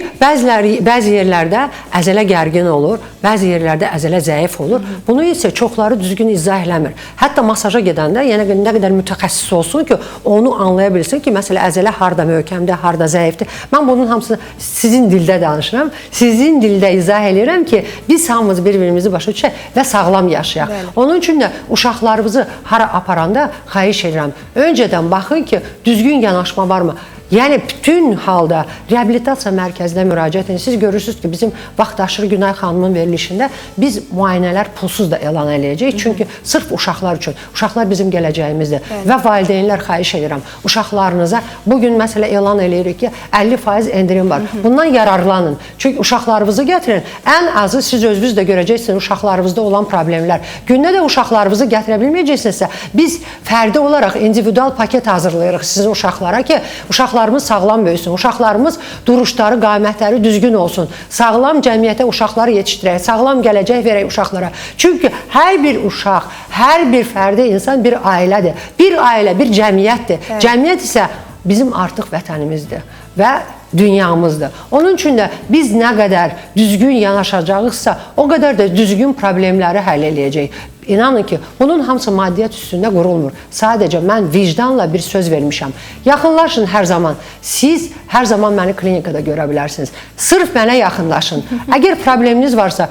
bəzi yerlərdə əzələ gərgin olur, bəzi yerlərdə əzələ zəif olur. Bunu isə çoxları düzgün izah eləmir. Hətta masaja gedəndə, yəni nə qədər mütəxəssis olsun ki, onu anlaya bilsin ki, məsələ əzələ harda möhkəmdir, harda zəifdir. Mən bunun hamısını sizin dildə danışıram, sizin dildə izah edirəm ki, biz hamımız bir-birimizi başa düşək və sağlam yaşayaq. Onun üçün də uşaqlarımızı hara aparanda xahiş edirəm, öncədən baxın ki, düzgün yanaşma varmı? Yəni, bütün halda reabilitasiya mərkəzinə müraciət edin. Siz görürsünüz ki, bizim vaxtaşırı Günay xanımın verilişində biz müayinələr pulsuz da elan edəcəyik. Çünki sırf uşaqlar üçün, uşaqlar bizim gələcəyimizdir. Və valideynlər xahiş edirəm, uşaqlarınıza bugün məsələ elan edirik ki, 50% endirim var. Bundan yararlanın. Çünki uşaqlarınızı gətirin. Ən azı siz özünüz də görəcəksiniz uşaqlarınızda olan problemlər. Gündə də uşaqlarınızı gətirə bilməyəcəksinizsə, biz fərdi olaraq individual paket hazırlayırıq sizin uşaqlara ki, uşaqlarımız sağlam böyüsün, uşaqlarımız duruşları, qamətləri düzgün olsun, sağlam cəmiyyətə uşaqları yetişdirək, sağlam gələcək verək uşaqlara. Çünki hər bir uşaq, hər bir fərdi insan bir ailədir. Bir ailə, bir cəmiyyətdir. Cəmiyyət isə bizim artıq vətənimizdir və dünyamızdır. Onun üçün də biz nə qədər düzgün yanaşacağızsa, o qədər də düzgün problemləri həll eləyəcəyik. İnanın ki, bunun hamısı maddiyyat üstündə qurulmur. Sadəcə mən vicdanla bir söz vermişəm. Yaxınlaşın hər zaman. Siz hər zaman məni klinikada görə bilərsiniz. Sırf mənə yaxınlaşın. Əgər probleminiz varsa,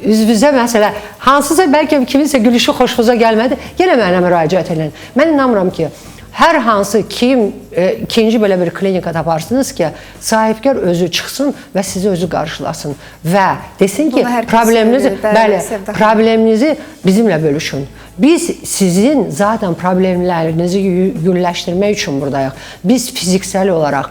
üzvüzə məsələ, hansısa bəlkə kiminsə gülüşü xoşunuza gəlmədi, yenə mənə müraciət edin. Mən inanmıram ki, hər hansı kim ikinci belə bir klinika taparsınız ki, sahibkar özü çıxsın və sizi özü qarşılasın və desin ki, probleminizi bizimlə bölüşün. Biz sizin zaten problemlərinizi yüngülləşdirmək üçün buradayıq. Biz fiziksel olaraq,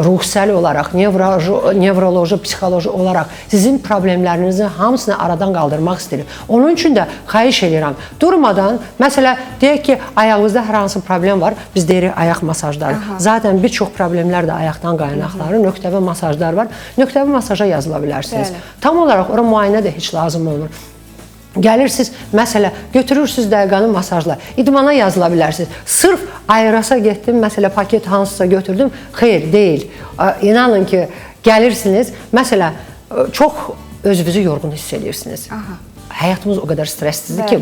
ruhsal olaraq, nevroloji, psixoloji olaraq sizin problemlərinizin hamısını aradan qaldırmaq istəyirik. Onun üçün də xahiş edirəm. Durmadan, məsələ, deyək ki, ayağınızda hər hansı problem var, biz deyirik ayaq masajları. Zaten bir çox problemlər də ayaqdan qaynaqları, nöqtəvi masajlar var. Nöqtəvi masaja yazıla bilərsiniz. Tam olaraq ora müayinə də heç lazım olmur. Gəlirsiniz, məsələ, götürürsünüz dəqiqanı masajla, idmana yazıla bilərsiniz. Sırf Ayrasa getdim, məsələ, paket hansısa götürdüm, xeyr, deyil. İnanın ki, gəlirsiniz, məsələ, çox özünüzü yorğun hiss edirsiniz. Həyatımız o qədər stresslidir ki,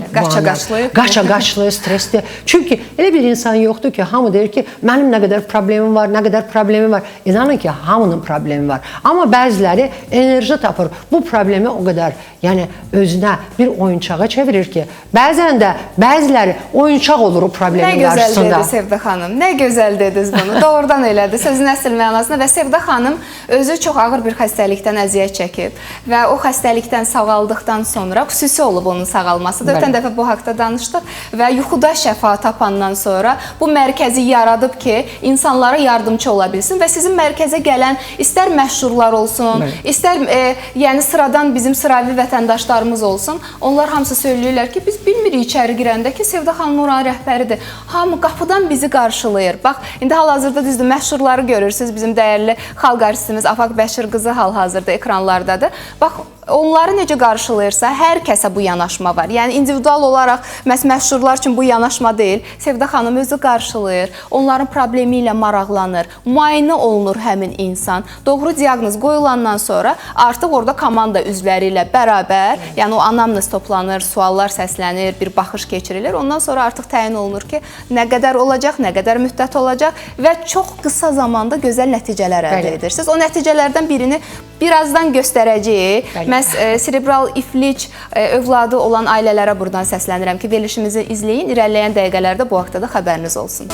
qaça-qaçlı, stressli. Çünki elə bir insan yoxdur ki, hamı deyir ki, mənim nə qədər problemim var, nə qədər problemim var. İnanın ki, hamının problemi var. Amma bəziləri enerji tapır. Bu problemi o qədər, yəni özünə bir oyuncağa çevirir ki, bəzən də bəziləri oyuncaq olur o problemin qarşısında. Nə gözəl dedi Sevda xanım, nə gözəl dediniz bunu. Doğrudan elədir, sözün əsl mənasında və Sevda xanım özü çox ağır bir xəstəlikdən əziyyət çəkib və o xəstəlikdən sağaldıqdan sonra xüsusi olub onun sağalması. Ötən dəfə bu haqda danışdıq və yuxuda şəfa tapandan sonra bu mərkəzi yaradıb ki, insanlara yardımcı ola bilsin və sizin mərkəzə gələn istər məşhurlar olsun, istər yəni sıradan bizim sıravi vətəndaşlarımız olsun, onlar hamısı söyləyirlər ki, biz bilmirik içəri girəndə ki, Sevda xanım oranın rəhbəridir. Hamı qapıdan bizi qarşılayır. Bax, indi hal-hazırda düzdür, məşhurları görürsünüz, bizim dəyərli xalq artistimiz Afaq Bəşir qızı hal-hazırda ekranlardadır. Bax, onları necə qarşılayırsa, hər kəsə bu yanaşma var. Yəni, individual olaraq məhz məşhurlar üçün bu yanaşma deyil. Sevda xanım özü qarşılayır, onların problemi ilə maraqlanır, müayinə olunur həmin insan. Doğru diaqnoz qoyulandan sonra artıq orada komanda üzvləri ilə bərabər, yəni o anamnez toplanır, suallar səslənir, bir baxış keçirilir. Ondan sonra artıq təyin olunur ki, nə qədər olacaq, nə qədər müddət olacaq və çox qısa zamanda gözəl nəticələr əldə edirsiniz. O nəticələrdən birini birazdan göstərəcəyik. Məhz serebral iflic övladı olan ailələrə buradan səslənirəm ki, verilişimizi izləyin. İrəliləyən dəqiqələrdə bu haqda da xəbəriniz olsun.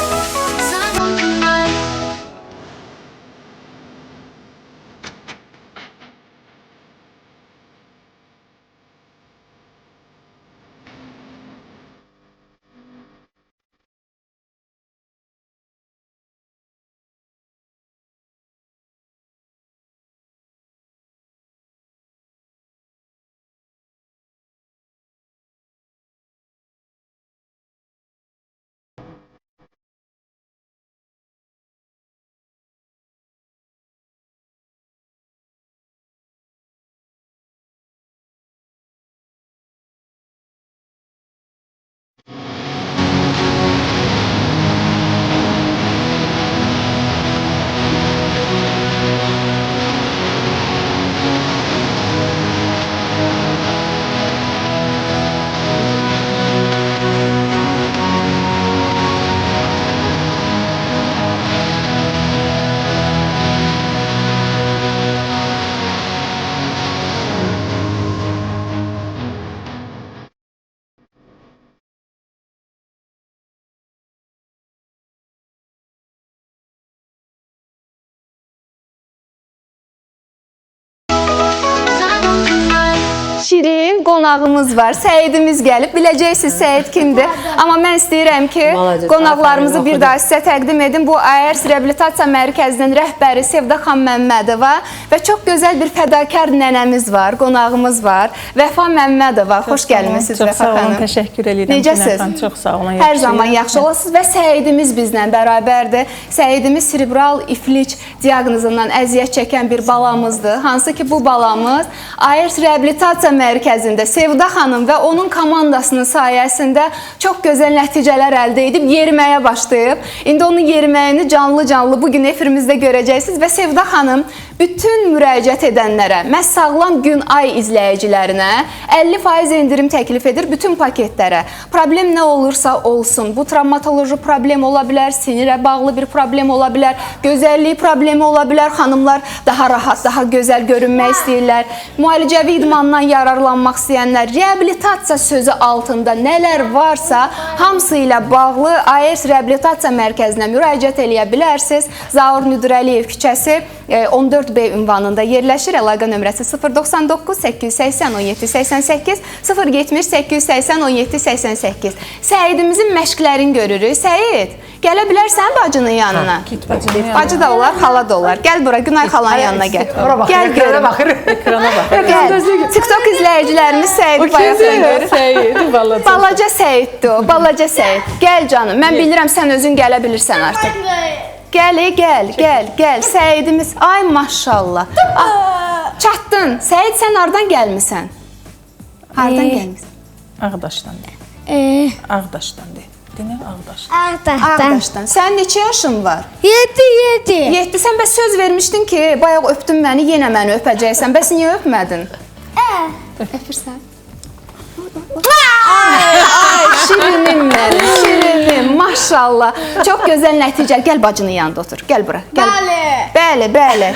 Şirin qonağımız var, Səidimiz gəlib. Biləcəksiniz Səid kimdir. Amma mən istəyirəm ki, qonaqlarımızı bir daha sizə təqdim edim. Bu AERS Reabilitasiya Mərkəzinin rəhbəri Sevda xanım Məmmədova və çox gözəl bir fədakar nənəmiz var, qonağımız var. Vəfa Məmmədova, xoş gəlmisiniz Vəfa xanım. Çox sağ olun, təşəkkür edirəm. Necəsiz? Çox sağ olun, hər zaman yaxşı olasınız və Səidimiz bizlə bərabərdir. Səidimiz serebral iflic diaqnozundan əziyyət çəkən bir balamızdır. Hansı ki, bu balamız AERS Reabilitasiya Mərkəzində Sevda xanım və onun komandasının sayəsində çox gözəl nəticələr əldə edib yeriməyə başlayıb. İndi onun yeriməyini canlı-canlı bugün efirimizdə görəcəksiniz və Sevda xanım bütün müraciət edənlərə, məhz Sağlam Gün Ay izləyicilərinə 50% endirim təklif edir bütün paketlərə. Problem nə olursa olsun, bu travmatoloji problem ola bilər, sinirə bağlı bir problem ola bilər, gözəllik problemi ola bilər, xanımlar daha rahat, daha gözəl görünmək istəyirlər, müalicəvi idmandan yararlanmaq istəyənlər, reabilitasiya sözü altında nələr varsa, hamısı ilə bağlı AERS Reabilitasiya Mərkəzinə müraciət eləyə bilərsiniz. Zaur Nüdürəliyev küçəsi 14B ünvanında yerləşir. Əlaqə nömrəsi 099 880 17 88 070 880 17 88. Səidimizin məşqlərini görürük. Səid, gələ bilərsən bacının yanına? Bacı da olar, xala da olar. Gəl bura, Günay xalanın yanına gəl. Gəl görüm. Ekrana baxır. Gəl. TikTok izləyicilərimiz Səidi bayaqdan görür. Balaca Səiddir o, balaca Səid. Gəl canım, mən bilirəm sən özün gələ bilirsən artıq. Gəl, gəl. Səidimiz, ay maşallah. Çatdın. Səid, sən hardan gəlmisən? Hardan gəlmisən? Ağdaşdan de. Ağdaşdan de. Denir Ağdaşdan. Ağdaşdan. Sənin neçə yaşın var? 7. 7. Sən bəs söz vermişdin ki, bayaq öpdün məni, yenə məni öpəcəksən. Bəs niyə öpmədin? Öpürsən. Ay, şirinim mənim, şirinim, maşallah. Çox gözəl nəticə. Gəl bacının yanında otur. Gəl bura. Gəl. Bəli.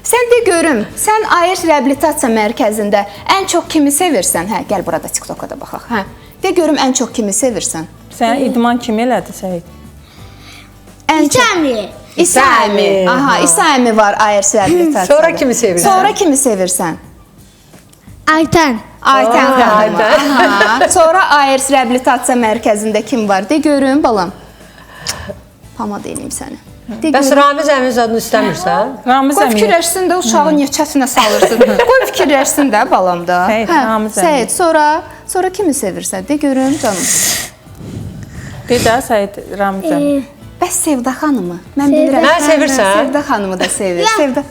Sən de görüm, sən AES reabilitasiya mərkəzində ən çox kimi sevirsən? Hə, gəl burada TikToka da baxaq. Hə. De görüm ən çox kimi sevirsən? Sən idman kimi elədi Səid? İsa əmi. Aha, İsa əmi var AES reabilitasiyada. Sonra kimi sevirsən? Sonra kimi sevirsən? Ayten. Ayten xanım. Aha. Sonra AES reabilitasiya mərkəzində kim var? De görüm balam. Pamada eləyim səni. De Bəs görüm. Ramiz əminin adını istəmirsən? Ramiz Qoy əmi. fikirləşsin də uşağı niyə çətinə salırsın? Qoy fikirləşsin də balam da. Səyid, Ramiz əmi. Səyid, sonra kimi sevirsən? De görüm canım. De də Səid Ramiz əmi. Bəs Sevda xanımı? Mən bilirəm. Hə, sevirsən? Sevda xanımı da sevir. Sevda.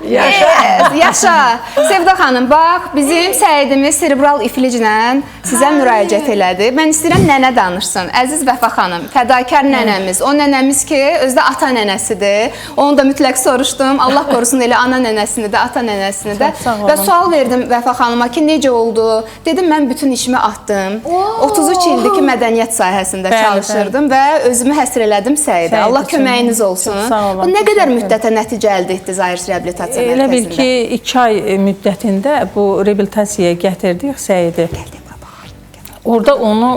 Yaşa. Yaşa. Sevda xanım, bax, bizim Səidimiz serebral ifliclə sizə müraciət elədi. Mən istəyirəm nənə danışsın. Əziz Vəfa xanım, fədakar nənəmiz. O nənəmiz ki, özü də ata nənəsidir. Onu da mütləq soruşdum. Allah qorusun elə ana nənəsini də, ata nənəsini də. Çox sağ olun. Və sual verdim Vəfa xanıma ki, necə oldu? Dedim, mən bütün işimi atdım. 33 ildir ki, mədəniyyət sahəsində Bəli, çalışırdım və özümü həsr elədim Səidə. Səid Allah üçün köməyiniz olsun. çox sağ olun. Bu nə qədər Təşəkkür müddətə nəticə əldə etdi Zahir reabilitasiya mərkəzində? Elə bil ki, 2 ay müddətində bu reabilitasiyaya gətirdik Səidi. Orada onu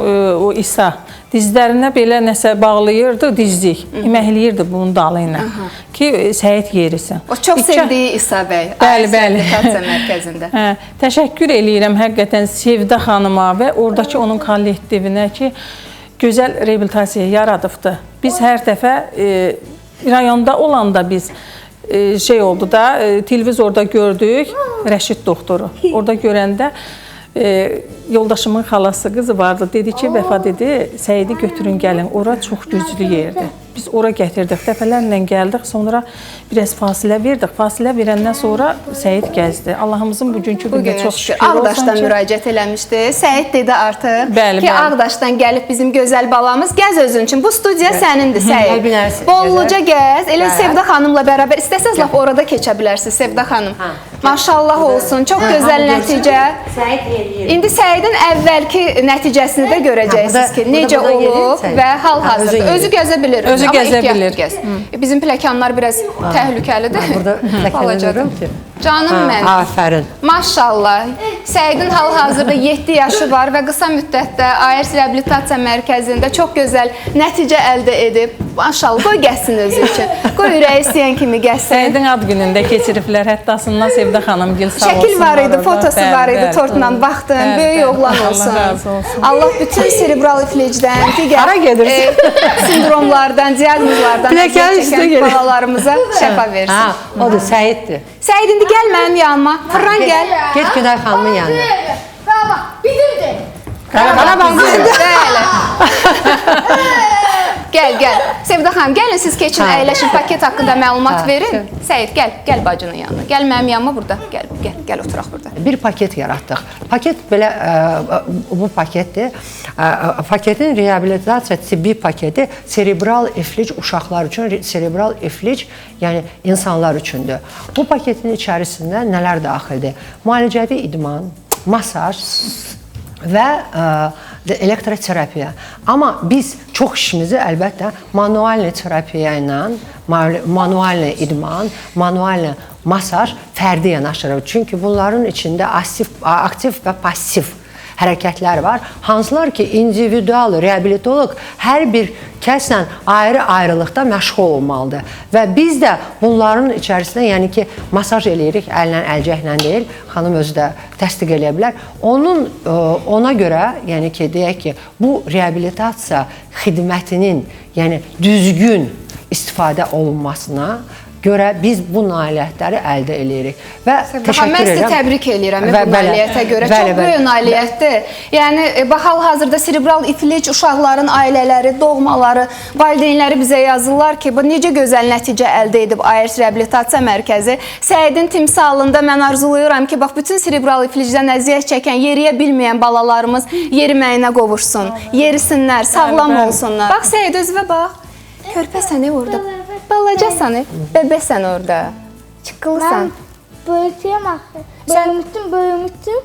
o İsa dizlərinə belə nəsə bağlayırdı, dizlik. İməkləyirdi bunun dalı ilə ki, Səid yerisin. O çox sevdiyi İsa bəy. Bəli. Reabilitasiya mərkəzində. Hə, təşəkkür eləyirəm həqiqətən Sevda xanıma və oradakı onun kollektivinə ki, gözəl reabilitasiya yaradıbdı. Biz hər dəfə rayonda olanda biz şey oldu da, televizorda gördük Rəşid doktoru. Orada görəndə yoldaşımın xalası qızı vardı. Dedi ki, Vəfa dedi, Səidi götürün gəlin. Ora çox güclü yerdir. Biz ora gətirdik. Dəfələrlə gəldik. Sonra biraz fasilə verdik. Fasilə verəndən sonra Səid gəzdi. Allahımızın bugünkü gündə çox şükür olsun Ağdaşdan ki, müraciət eləmişdi. Səid dedi artıq Bəli, ki, bəli. Ağdaşdan gəlib bizim gözəl balamız. Gəz özün üçün. Bu studiya sənindir Səid. bilərsin, Bolluca gəz. Elə Bəli. Sevda xanımla bərabər. İstəsəz lap orada keçə bilərsiniz Sevda xanım. Maşallah olsun. Çox gözəl nəticə. İndi Səidin əvvəlki nəticəsini də görəcəksiniz ki, necə burada olub yerin, və hal-hazırda. özü Özü gəzə bilir. Özü Amma gəzə ehtiyatlı bilir. gəz. Bizim pləkanlar biraz təhlükəlidir. Burada təkrar ki. Canım mənim. Afərin. Maşallah. Səidin hal-hazırda 7 yaşı var və qısa müddətdə AES reabilitasiya mərkəzində çox gözəl nəticə əldə edib. Maşallah, qoy gəzsin özü üçün. Qoy ürəyi istəyən kimi gəzsin. Səidin ad günündə keçiriblər. Həttasından Sevda xanım gil sağ olsunlar. Şəkil var idi, orada. fotosu var idi, Bəli, tortla bəli. baxdım. Bəli, Böyük bəli. oğlan Allah olsun. razı olsun. Allah bütün serebral iflicdən, digər Hara gedirsən? sindromlardan, diaqnozlardan Pilləkənin əziyyət üstünə çəkən gedir. balalarımıza şəfa versin. Ha, odur Səiddir. Səid indi gəl mənim yanıma. Fırlan gəl. Get Güday xanımın yanına. Baba, bilirdi. Qarabağ Bəli. Gəl. Sevda xanım, gəlin siz keçin, əyləşin, paket haqqında məlumat verin. Səid, gəl bacının yanına. Gəl mənim yanıma burada. Gəl oturaq burada. Bir paket yaratdıq. Paket belə bu paketdir. Paketin reabilitasiya tibbi paketi serebral iflic uşaqlar üçün, serebral iflic, yəni insanlar üçündür. Bu paketin içərisində nələr daxildir? Müalicəvi idman, masaj və elektroterapiya. Amma biz çox işimizi əlbəttə manual terapiya ilə, manual idman, manual masaj fərdi yanaşdırırıq. Çünki bunların içində aktiv və passiv hərəkətlər var. Hansılar ki, individual reabilitolog hər bir kəslə ayrı-ayrılıqda məşğul olmalıdır. Və biz də bunların içərisində, yəni ki, masaj eləyirik, əllə, əlcəklə deyil, xanım özü də təsdiq eləyə bilər. Ona görə, yəni ki, deyək ki, bu reabilitasiya xidmətinin, yəni düzgün istifadə olunmasına görə biz bu nailiyyətləri əldə edirik. Və Mən təşəkkür sizə edirəm. təbrik edirəm bu Bəli, nailiyyətə görə. bəli, Çox böyük nailiyyətdir. Yəni hal-hazırda serebral iflic uşaqların ailələri, doğmaları, valideynləri bizə yazırlar ki, bu necə gözəl nəticə əldə edib AERS reabilitasiya mərkəzi. Səidin timsalında mən arzulayıram ki, bax bütün serebral iflicdən əziyyət çəkən, yeriyə bilməyən balalarımız yeriməyinə qovuşsun, yerisinlər, sağlam olsunlar. Bax Səid özünə bax. Körpəsən orada. Balacasan, bəbəsən orada. Çıqqılısan. Böyütüyəm axı. Böyümüşdüm.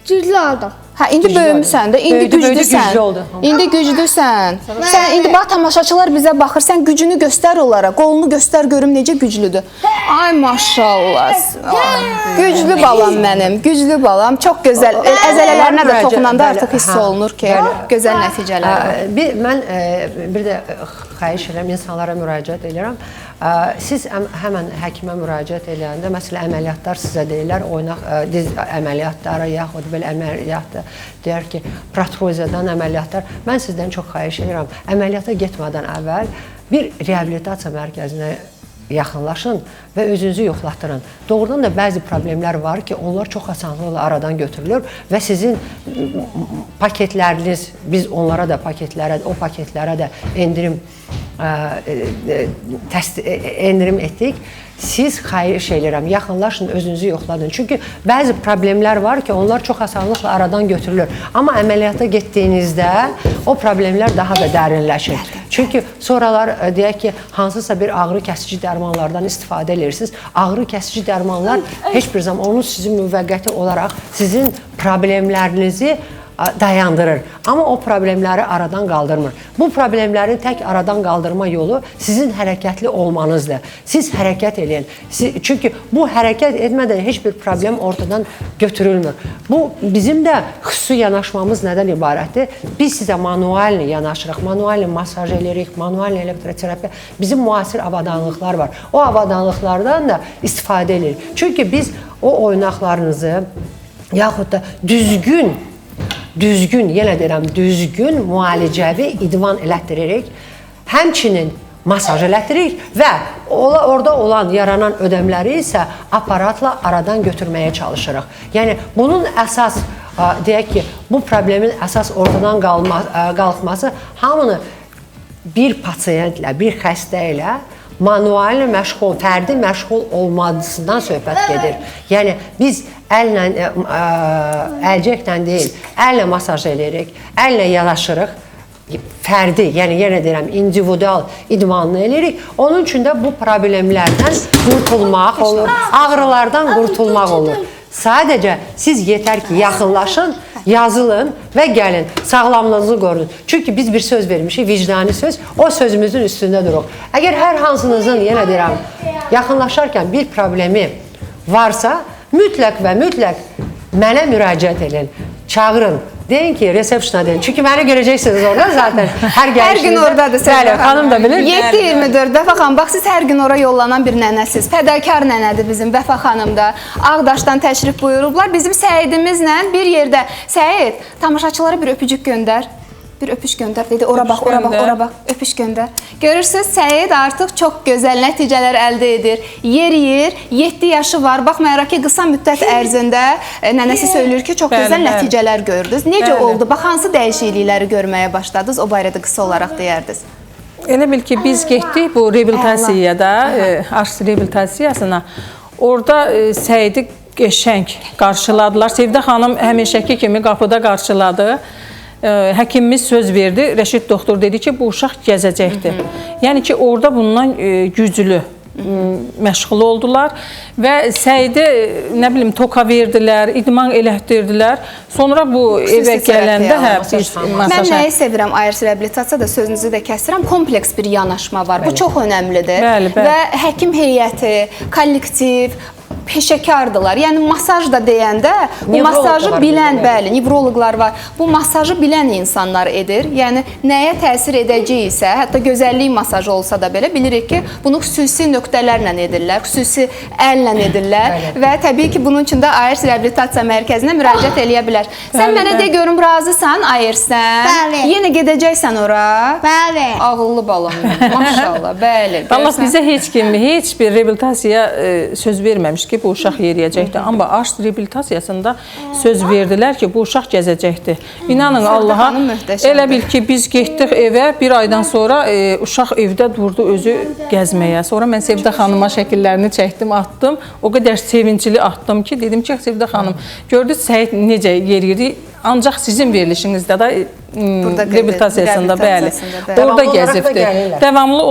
Güclü aldım. Hə, indi böyümüsən də, indi Böyüdü, güclüsən. güclü oldu. İndi güclüsən. Sən indi bax tamaşaçılar bizə baxır, sən gücünü göstər onlara, qolunu göstər görüm necə güclüdür. Ay maşallah. Güclü balam mənim, güclü balam. Çox gözəl. Əzələlərinə də toxunanda artıq hiss olunur ki, gözəl nəticələr var. Mən bir də xahiş edirəm, insanlara müraciət edirəm. Siz həmən həkimə müraciət edəndə, məsələn, əməliyyatlar sizə deyirlər, oynaq diz əməliyyatları, yaxud belə əməliyyatdır, deyər ki, protroziyadan əməliyyatlar. Mən sizdən çox xahiş edirəm, əməliyyata getmədən əvvəl bir reabilitasiya mərkəzinə yaxınlaşın və özünüzü yoxlatdırın. Doğrudan da bəzi problemlər var ki, onlar çox asanlıqla aradan götürülür və sizin paketləriniz, biz onlara da o paketlərə də endirim etdik. Siz xahiş edirəm, yaxınlaşın, özünüzü yoxladın. Çünki bəzi problemlər var ki, onlar çox asanlıqla aradan götürülür. Amma əməliyyata getdiyinizdə o problemlər daha da dərinləşir. Çünki sonralar deyək ki, hansısa bir ağrı kəsici dərmanlardan istifadə edirsiniz. Ağrı kəsici dərmanlar heç bir zaman onu sizin müvəqqəti olaraq sizin problemlərinizi dayandırır. Amma o problemləri aradan qaldırmır. Bu problemlərin tək aradan qaldırma yolu sizin hərəkətli olmanızdır. Siz hərəkət edin. Çünki bu hərəkət etmədən heç bir problem ortadan götürülmür. Bu bizim də xüsusi yanaşmamız nədən ibarətdir? Biz sizə manualni yanaşırıq, manualni masaj edirik, manualni elektroterapiya. Bizim müasir avadanlıqlar var. O avadanlıqlardan da istifadə edirik. Çünki biz o oynaqlarınızı yaxud da düzgün, yenə deyirəm, düzgün müalicəvi idman elətdiririk, həmçinin masaj elətdiririk və orada olan yaranan ödəmləri isə aparatla aradan götürməyə çalışırıq. Yəni, bunun əsas, deyək ki, bu problemin əsas ortadan qalxması hamını bir pasiyentlə, bir xəstə ilə manual məşğul, fərdi məşğul olmasından söhbət gedir. Yəni, biz əlcəklə deyil, əllə masaj edirik, əllə yanaşırıq, fərdi, yəni yenə deyirəm, individual idmanını edirik. Onun üçün də bu problemlərdən qurtulmaq olur, ağrılardan qurtulmaq olur. Sadəcə siz yetər ki, yaxınlaşın, yazılın və gəlin, sağlamlığınızı qoruyun. Çünki biz bir söz vermişik, vicdani söz, o sözümüzün üstündə duruq. Əgər hər hansınızın, yenə deyirəm, yaxınlaşarkən bir problemi varsa, mütləq və mütləq mənə müraciət edin, çağırın. Deyin ki, resepsiyona deyin. Çünki məni görəcəksiniz orada zaten. Hər gün oradadır. Bəli, xanım da bilir. 7-24 Vəfa xanım, bax siz hər gün ora yollanan bir nənəsiz. Fədakar nənədir bizim Vəfa xanım da. Ağdaşdan təşrif buyurublar. Bizim Səidimizlə bir yerdə, Səid, tamaşaçılara bir öpücük göndər. Bir öpüş göndər dedi. Ora bax, ora bax, öpüş göndər. Görürsüz, Səid artıq çox gözəl nəticələr əldə edir. Yeriyir, 7 yaşı var. Baxmayaraq ki, qısa müddət ərzində nənəsi söylür ki, çox gözəl nəticələr gördünüz. Necə oldu? Bax, hansı dəyişiklikləri görməyə başladınız? O barədə qısa olaraq deyərdiniz. Elə bil ki, biz getdik bu reabilitasiyada, AERS reabilitasiyasına. Orada Səidi qəşəng qarşıladılar. Sevdə xanım həmişəki kimi qapıda qarşıladı. Həkimimiz söz verdi, Rəşid doktor dedi ki, bu uşaq gəzəcəkdir. Yəni ki, orada bundan güclü məşğul oldular və Səidi, nə bilim, toka verdilər, idman elətdirdilər. Sonra bu evə gələndə biz masaj... Mən nəyi sevirəm AERS reabilitasiyada, sözünüzü də kəsirəm, kompleks bir yanaşma var. Bu çox önəmlidir. Və həkim heyəti, kollektiv, peşəkardırlar. Yəni masaj da deyəndə bu Nevroloq masajı var bilən, bizdə, bəli, nevroloqlar var. Bu masajı bilən insanlar edir. Yəni nəyə təsir edəcəyi isə, hətta gözəllik masajı olsa da belə bilirik ki, bunu xüsusi nöqtələrlə edirlər, xüsusi əllə edirlər və təbii ki, bunun üçün də AERS reabilitasiya mərkəzinə müraciət eləyə bilər. Sən mənə de görüm razısan AERS-dən? Bəli. Yenə gedəcəksən ora? Bəli. Ağıllı balam. Maşallah, bəli. Allah bizə heç kim, heç bir reabilitasiyaya söz verməmiş ki, bu uşaq yeriyəcəkdir. Amma AERS reabilitasiyasında söz verdilər ki, bu uşaq gəzəcəkdir. İnanın Allaha, xanım möhtəşəmdir. elə bil ki, biz getdik evə, bir aydan sonra uşaq evdə durdu özü gəzməyə. Sonra mən Sevdə xanıma şəkillərini çəkdim, atdım. O qədər sevincli atdım ki, dedim ki, Sevdə xanım, gördünüz Səid necə yeriyirdi? Ancaq sizin verilişinizdə də reabilitasiyasında, bəli, orada gəzibdir. Davamlı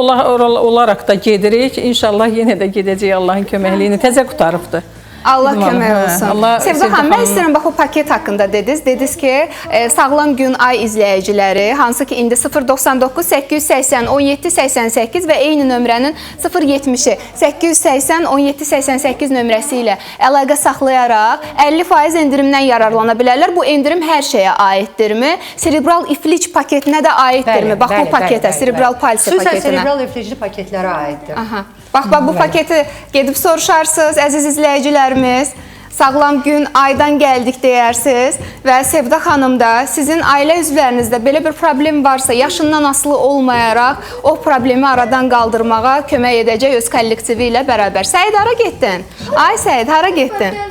olaraq da gedirik. İnşallah yenə də gedəcək Allahın köməkliyi. Təzə qutarıbdır. Allah kömək olsun. Allah Sevdə xanım, mən istəyirəm, bax o paket haqqında dediniz. Dediniz ki, Sağlam Gün Ay izləyiciləri, hansı ki, indi 099 880 17 88 və eyni nömrənin 070 880 17 88 nömrəsi ilə əlaqə saxlayaraq 50% endirimdən yararlana bilərlər. Bu endirim hər şeyə aiddirmi? Serebral iflic paketinə də aiddirmi? Bax bu paketə, serebral palsi paketinə. Xüsusən serebral iflicli paketlərə aiddir. Aha. Bax, bu paketi gedib soruşarsınız, əziz izləyicilərimiz. Sağlam Gün Aydan gəldik deyərsiniz və Sevdə xanım da sizin ailə üzvlərinizdə belə bir problem varsa, yaşından asılı olmayaraq o problemi aradan qaldırmağa kömək edəcək öz kollektivi ilə bərabər. Səid, hara getdin? Ay Səid, hara getdin?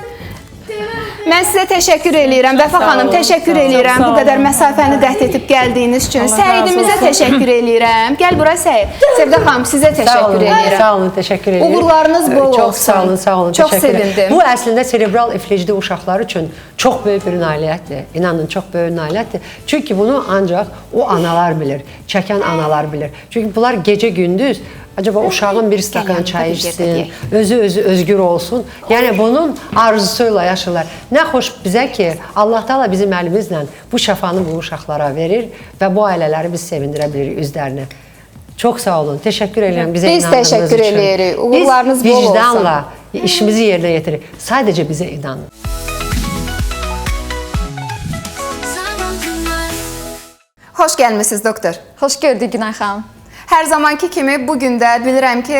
Mən sizə təşəkkür eləyirəm. Vəfa xanım, təşəkkür eləyirəm bu qədər məsafəni qət edib gəldiyiniz üçün. Səidimizə təşəkkür eləyirəm. Gəl bura Səid. Sevdə xanım, sizə təşəkkür eləyirəm. Sağ olun, təşəkkür edirəm. Uğurlarınız bol olsun. Çox sağ olun, sağ olun. Çox sevindim. Bu əslində serebral iflicli uşaqlar üçün çox böyük bir nailiyyətdir. İnanın, çox böyük nailiyyətdir. Çünki bunu ancaq o analar bilir, çəkən analar bilir. Çünki bunlar gecə-gündüz acaba uşağın bir stakan çay içsin, özü özgür olsun. Yəni bunun arzusuyla yaşırlar. Nə xoş bizə ki, Allah Taala bizim əlimizlə bu şəfanı bu uşaqlara verir və bu ailələri biz sevindirə bilirik üzlərini. Çox sağ olun. Təşəkkür edirəm bizə inandığınız üçün. Biz təşəkkür edirik. Uğurlarınız bol olsun. Biz vicdanla işimizi yerinə yetiririk. Sadəcə bizə inanın. Xoş gəlmisiniz doktor. Xoş gördük Günay xanım. Hər zamanki kimi bugün də bilirəm ki,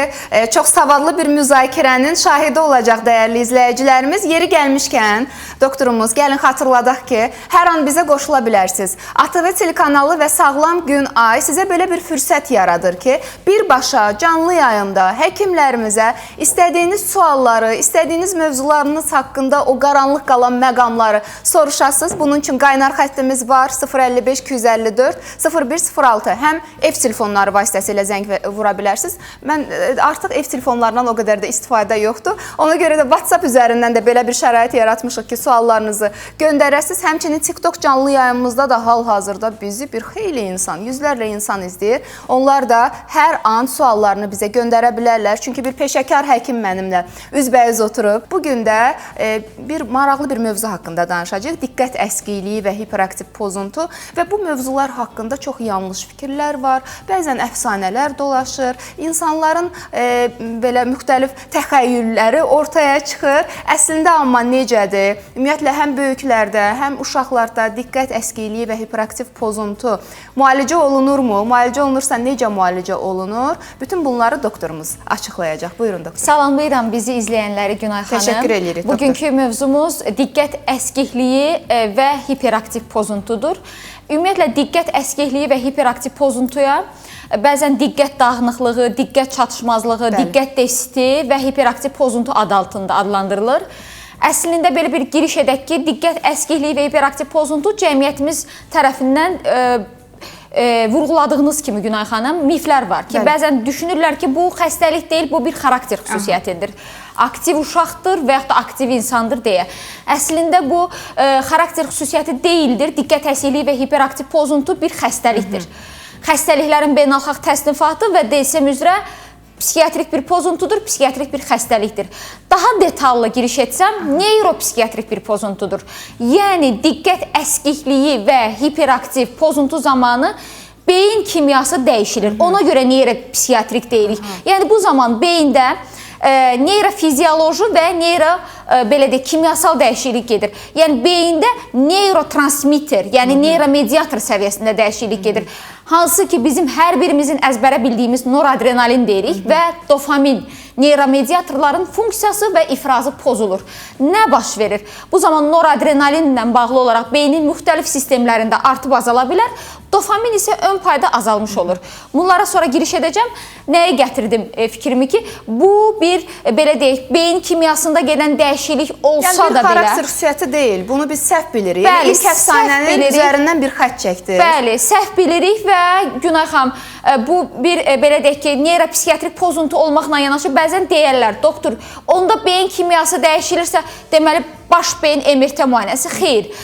çox savadlı bir müzakirənin şahidi olacaq dəyərli izləyicilərimiz. Yeri gəlmişkən, doktorumuz, gəlin xatırladaq ki, hər an bizə qoşula bilərsiniz. ATV telekanalı və Sağlam Gün Ay sizə belə bir fürsət yaradır ki, birbaşa, canlı yayımda həkimlərimizə istədiyiniz sualları, istədiyiniz mövzularınız haqqında o qaranlıq qalan məqamları soruşasınız. Bunun üçün qaynar xəttimiz var, 055 254 0106. Həm ev telefonları vasitəsilə zəng vura bilərsiniz. Mən artıq ev telefonlarından o qədər də istifadə yoxdur. Ona görə də WhatsApp üzərindən də belə bir şərait yaratmışıq ki, suallarınızı göndərəsiniz. Həmçinin TikTok canlı yayımımızda da hal-hazırda bizi bir xeyli insan, yüzlərlə insan izləyir. Onlar da hər an suallarını bizə göndərə bilərlər. Çünki bir peşəkar həkim mənimlə üzbəüz oturub. Bugün də bir maraqlı bir mövzu haqqında danışacağıq. Diqqət əskiliyi və hiperaktiv pozuntu və bu mövzular haqqında çox yanlış fikirlər var. Bəzən əfsanələr dolaşır. İnsanların belə müxtəlif təxəyyülləri ortaya çıxır. Əslində amma necədir? Ümumiyyətlə həm böyüklərdə, həm uşaqlarda diqqət əskiliyi və hiperaktiv pozuntu müalicə olunurmu? Müalicə olunursa necə müalicə olunur? Bütün bunları doktorumuz açıqlayacaq. Buyurun doktor. Salamlayıram bizi izləyənləri Günay xanım. Təşəkkür edirik doktor. Bugünkü mövzumuz diqqət əskikliyi və hiperaktiv pozuntudur. Ümumiyyətlə diqqət əskikliyi və hiperaktiv pozuntuya bəzən diqqət dağınıqlığı, diqqət çatışmazlığı, diqqət defisiti və hiperaktiv pozuntu adı altında adlandırılır. Əslində belə bir giriş edək ki, diqqət əskikliyi və hiperaktiv pozuntu cəmiyyətimiz tərəfindən vurğuladığınız kimi Günay xanım miflər var ki, bəzən düşünürlər ki, bu xəstəlik deyil, bu bir xarakter xüsusiyyətidir. Aktiv uşaqdır və yaxud da aktiv insandır deyə. Əslində bu xarakter xüsusiyyəti deyildir. Diqqət əskikliyi və hiperaktiv pozuntu bir xəstəlikdir. Xəstəliklərin beynəlxalq təsnifatı və DSM üzrə psixiatrik bir pozuntudur, psixiatrik bir xəstəlikdir. Daha detallı giriş etsəm, neuropsixiatrik bir pozuntudur. Yəni, diqqət əskikliyi və hiperaktiv pozuntu zamanı beyin kimyası dəyişilir. Ona görə neuropsixiatrik deyirik. Yəni, bu zaman beyində neyrofizioloji və belə deyək, kimyasal dəyişiklik gedir. Yəni beyində neyrotransmitter, yəni neyromediator səviyyəsində dəyişiklik gedir. Hansı ki bizim hər birimizin əzbərə bildiyimiz noradrenalin deyirik və dopamin neyromediatorların funksiyası və ifrazı pozulur. Nə baş verir? Bu zaman noradrenalinlə bağlı olaraq beynin müxtəlif sistemlərində artıb azala bilər. Dopamin isə ön payda azalmış olur. Bunlara sonra giriş edəcəm. Nəyə gətirdim fikrimi ki, bu bir belə deyək, beyin kimyasında gedən dəyişiklik olsa da belə. Yəni bir xarakter xüsusiyyəti deyil. Bunu biz səhv bilirik. Bəli, İlk əfsanənin üzərindən bir xətt çəkdir. Bəli, səhv bilirik və Günay xanım, bu bir belə deyək ki, neyropsixiatrik pozuntu olmaqla yanaşı bəzən deyərlər, doktor, onda beyin kimyası dəyişilirsə, deməli baş beyin MRT müayinəsi. Xeyr.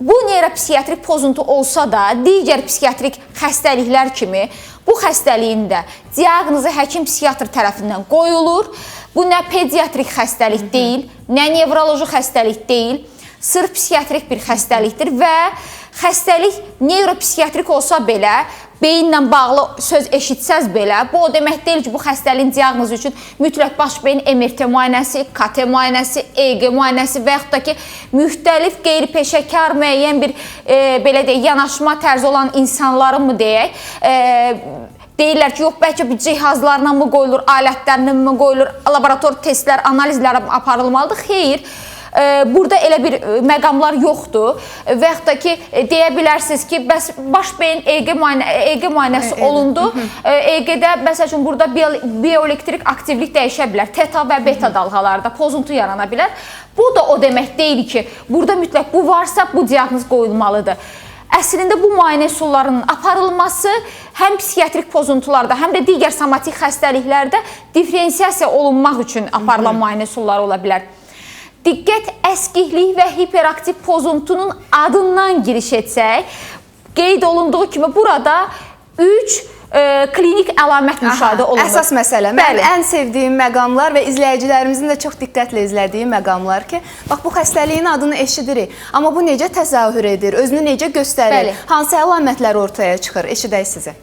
Bu neyropsixiatrik pozuntu olsa da, digər psixiatrik xəstəliklər kimi bu xəstəliyin də diaqnozu həkim psixiatr tərəfindən qoyulur. Bu nə pediatrik xəstəlik deyil, nə nevroloji xəstəlik deyil, sırf psixiatrik bir xəstəlikdir və xəstəlik neyropsixiatrik olsa belə, beyinlə bağlı söz eşitsəz belə, bu o demək deyil ki, bu xəstəliyin diaqnozu üçün mütləq baş beyin MRT müayinəsi, KT müayinəsi, EEG müayinəsi və yaxud da ki, müxtəlif qeyri-peşəkar müəyyən bir belə deyək, yanaşma tərzi olan insanların mı deyək, deyirlər ki, yox, bəlkə bir cihazlarla mı qoyulur, alətlərlə mi qoyulur, laborator testlər, analizlər aparılmalıdır? Xeyr. Burada elə bir məqamlar yoxdur və yaxud da ki, deyə bilərsiniz ki, bəs baş beyin EEG müayinəsi olundu. EEG-də, məsəl üçün, burada bioelektrik aktivlik dəyişə bilər. Teta və beta dalğalarda pozuntu yarana bilər. Bu da o demək deyil ki, burada mütləq bu varsa, bu diaqnoz qoyulmalıdır. Əslində, bu müayinə üsullarının aparılması həm psixiatrik pozuntularda, həm də digər somatik xəstəliklərdə diferensiyasiya olunmaq üçün aparılan müayinə üsulları ola bilər. Diqqət əskiklik və hiperaktiv pozuntunun adından giriş etsək, qeyd olunduğu kimi burada 3 klinik əlamət müşahidə olunur. Əsas məsələ. Mən ən sevdiyim məqamlar və izləyicilərimizin də çox diqqətlə izlədiyi məqamlar ki, bax bu xəstəliyin adını eşidirik, amma bu necə təzahür edir, özünü necə göstərir, hansı əlamətlər ortaya çıxır, eşidək sizi.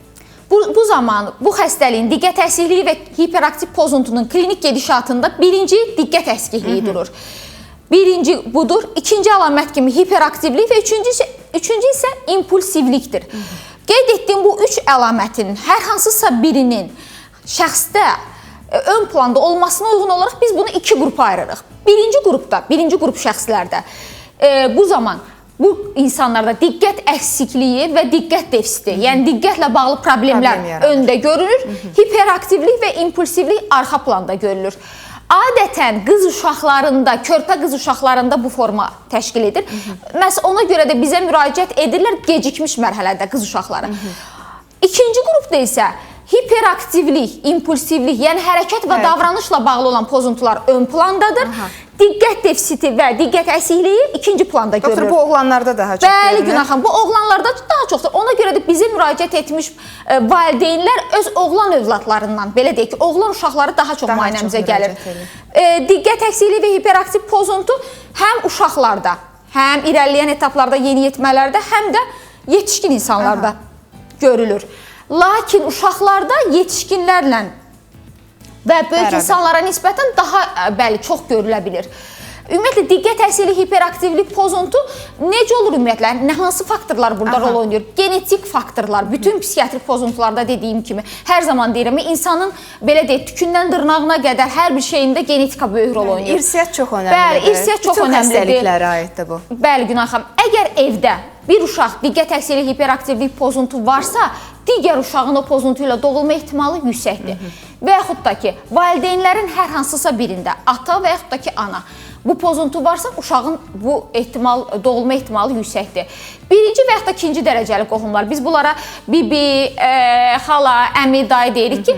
Bu zaman bu xəstəliyin diqqət əksikliyi və hiperaktiv pozuntunun klinik gedişatında birinci diqqət əksikliyi durur. Birinci budur, ikinci əlamət kimi hiperaktivlik və üçüncü isə impulsivlikdir. Qeyd etdiyim bu 3 əlamətin hər hansısa birinin şəxsdə ön planda olmasına uyğun olaraq biz bunu 2 qrupa ayırırıq. Birinci qrup şəxslərdə bu zaman bu insanlarda diqqət əksikliyi və diqqət defisiti, yəni diqqətlə bağlı problemlər öndə görünür, hiperaktivlik və impulsivlik arxa planda görülür. Adətən qız uşaqlarında, körpə qız uşaqlarında bu forma təşkil edir. Məhz ona görə də bizə müraciət edirlər gecikmiş mərhələdə qız uşaqları. İkinci qrupda isə hiperaktivlik, impulsivlik, yəni hərəkət və davranışla bağlı olan pozuntular ön plandadır. Diqqət defisiti və diqqət əksikliyi ikinci planda görülür. Doktor, bu oğlanlarda daha çox görünür. Bəli, Günay xanım, bu oğlanlarda daha çoxdur. Ona görə də bizə müraciət etmiş valideynlər öz oğlan övladlarından, belə deyək ki, oğlan uşaqları daha çox müayinəmizə gəlir. Diqqət əksikliyi və hiperaktiv pozuntu həm uşaqlarda, həm irəliləyən etaplarda, yeniyetmələrdə, həm də yetişkin insanlarda görülür. Lakin uşaqlarda yetişkinlərlə və böyük insanlara nisbətən daha çox görülə bilir. Ümumiyyətlə, diqqət əksikliyi, hiperaktivlik, pozuntu necə olur ümumiyyətlə? Nə hansı faktorlar burada rol oynayır? Genetik faktorlar, bütün psixiatrik pozuntularda dediyim kimi, hər zaman deyirəm, insanın belə deyək, tükündən dırnağına qədər hər bir şeyində genetika böyük rol oynayır. İrsiyyət çox önəmlidir. Bəli, irsiyyət çox önəmlidir. Bütün xəstəliklərə aiddir bu. Bəli, Günay xanım, əgər evdə bir uşaq diqqət əksikliyi, hiperaktivlik, pozuntu varsa, digər uşağın o pozuntu ilə doğulma ehtimalı yüksəkdir. Və yaxud da ki, valideynlərin hər hansısa birində, ata və yaxud da ki, ana, bu pozuntu varsa, uşağın bu doğulma ehtimalı yüksəkdir. Birinci və yaxud da ikinci dərəcəli qohumlar, biz bunlara bibi, xala, əmi, dayı deyirik ki,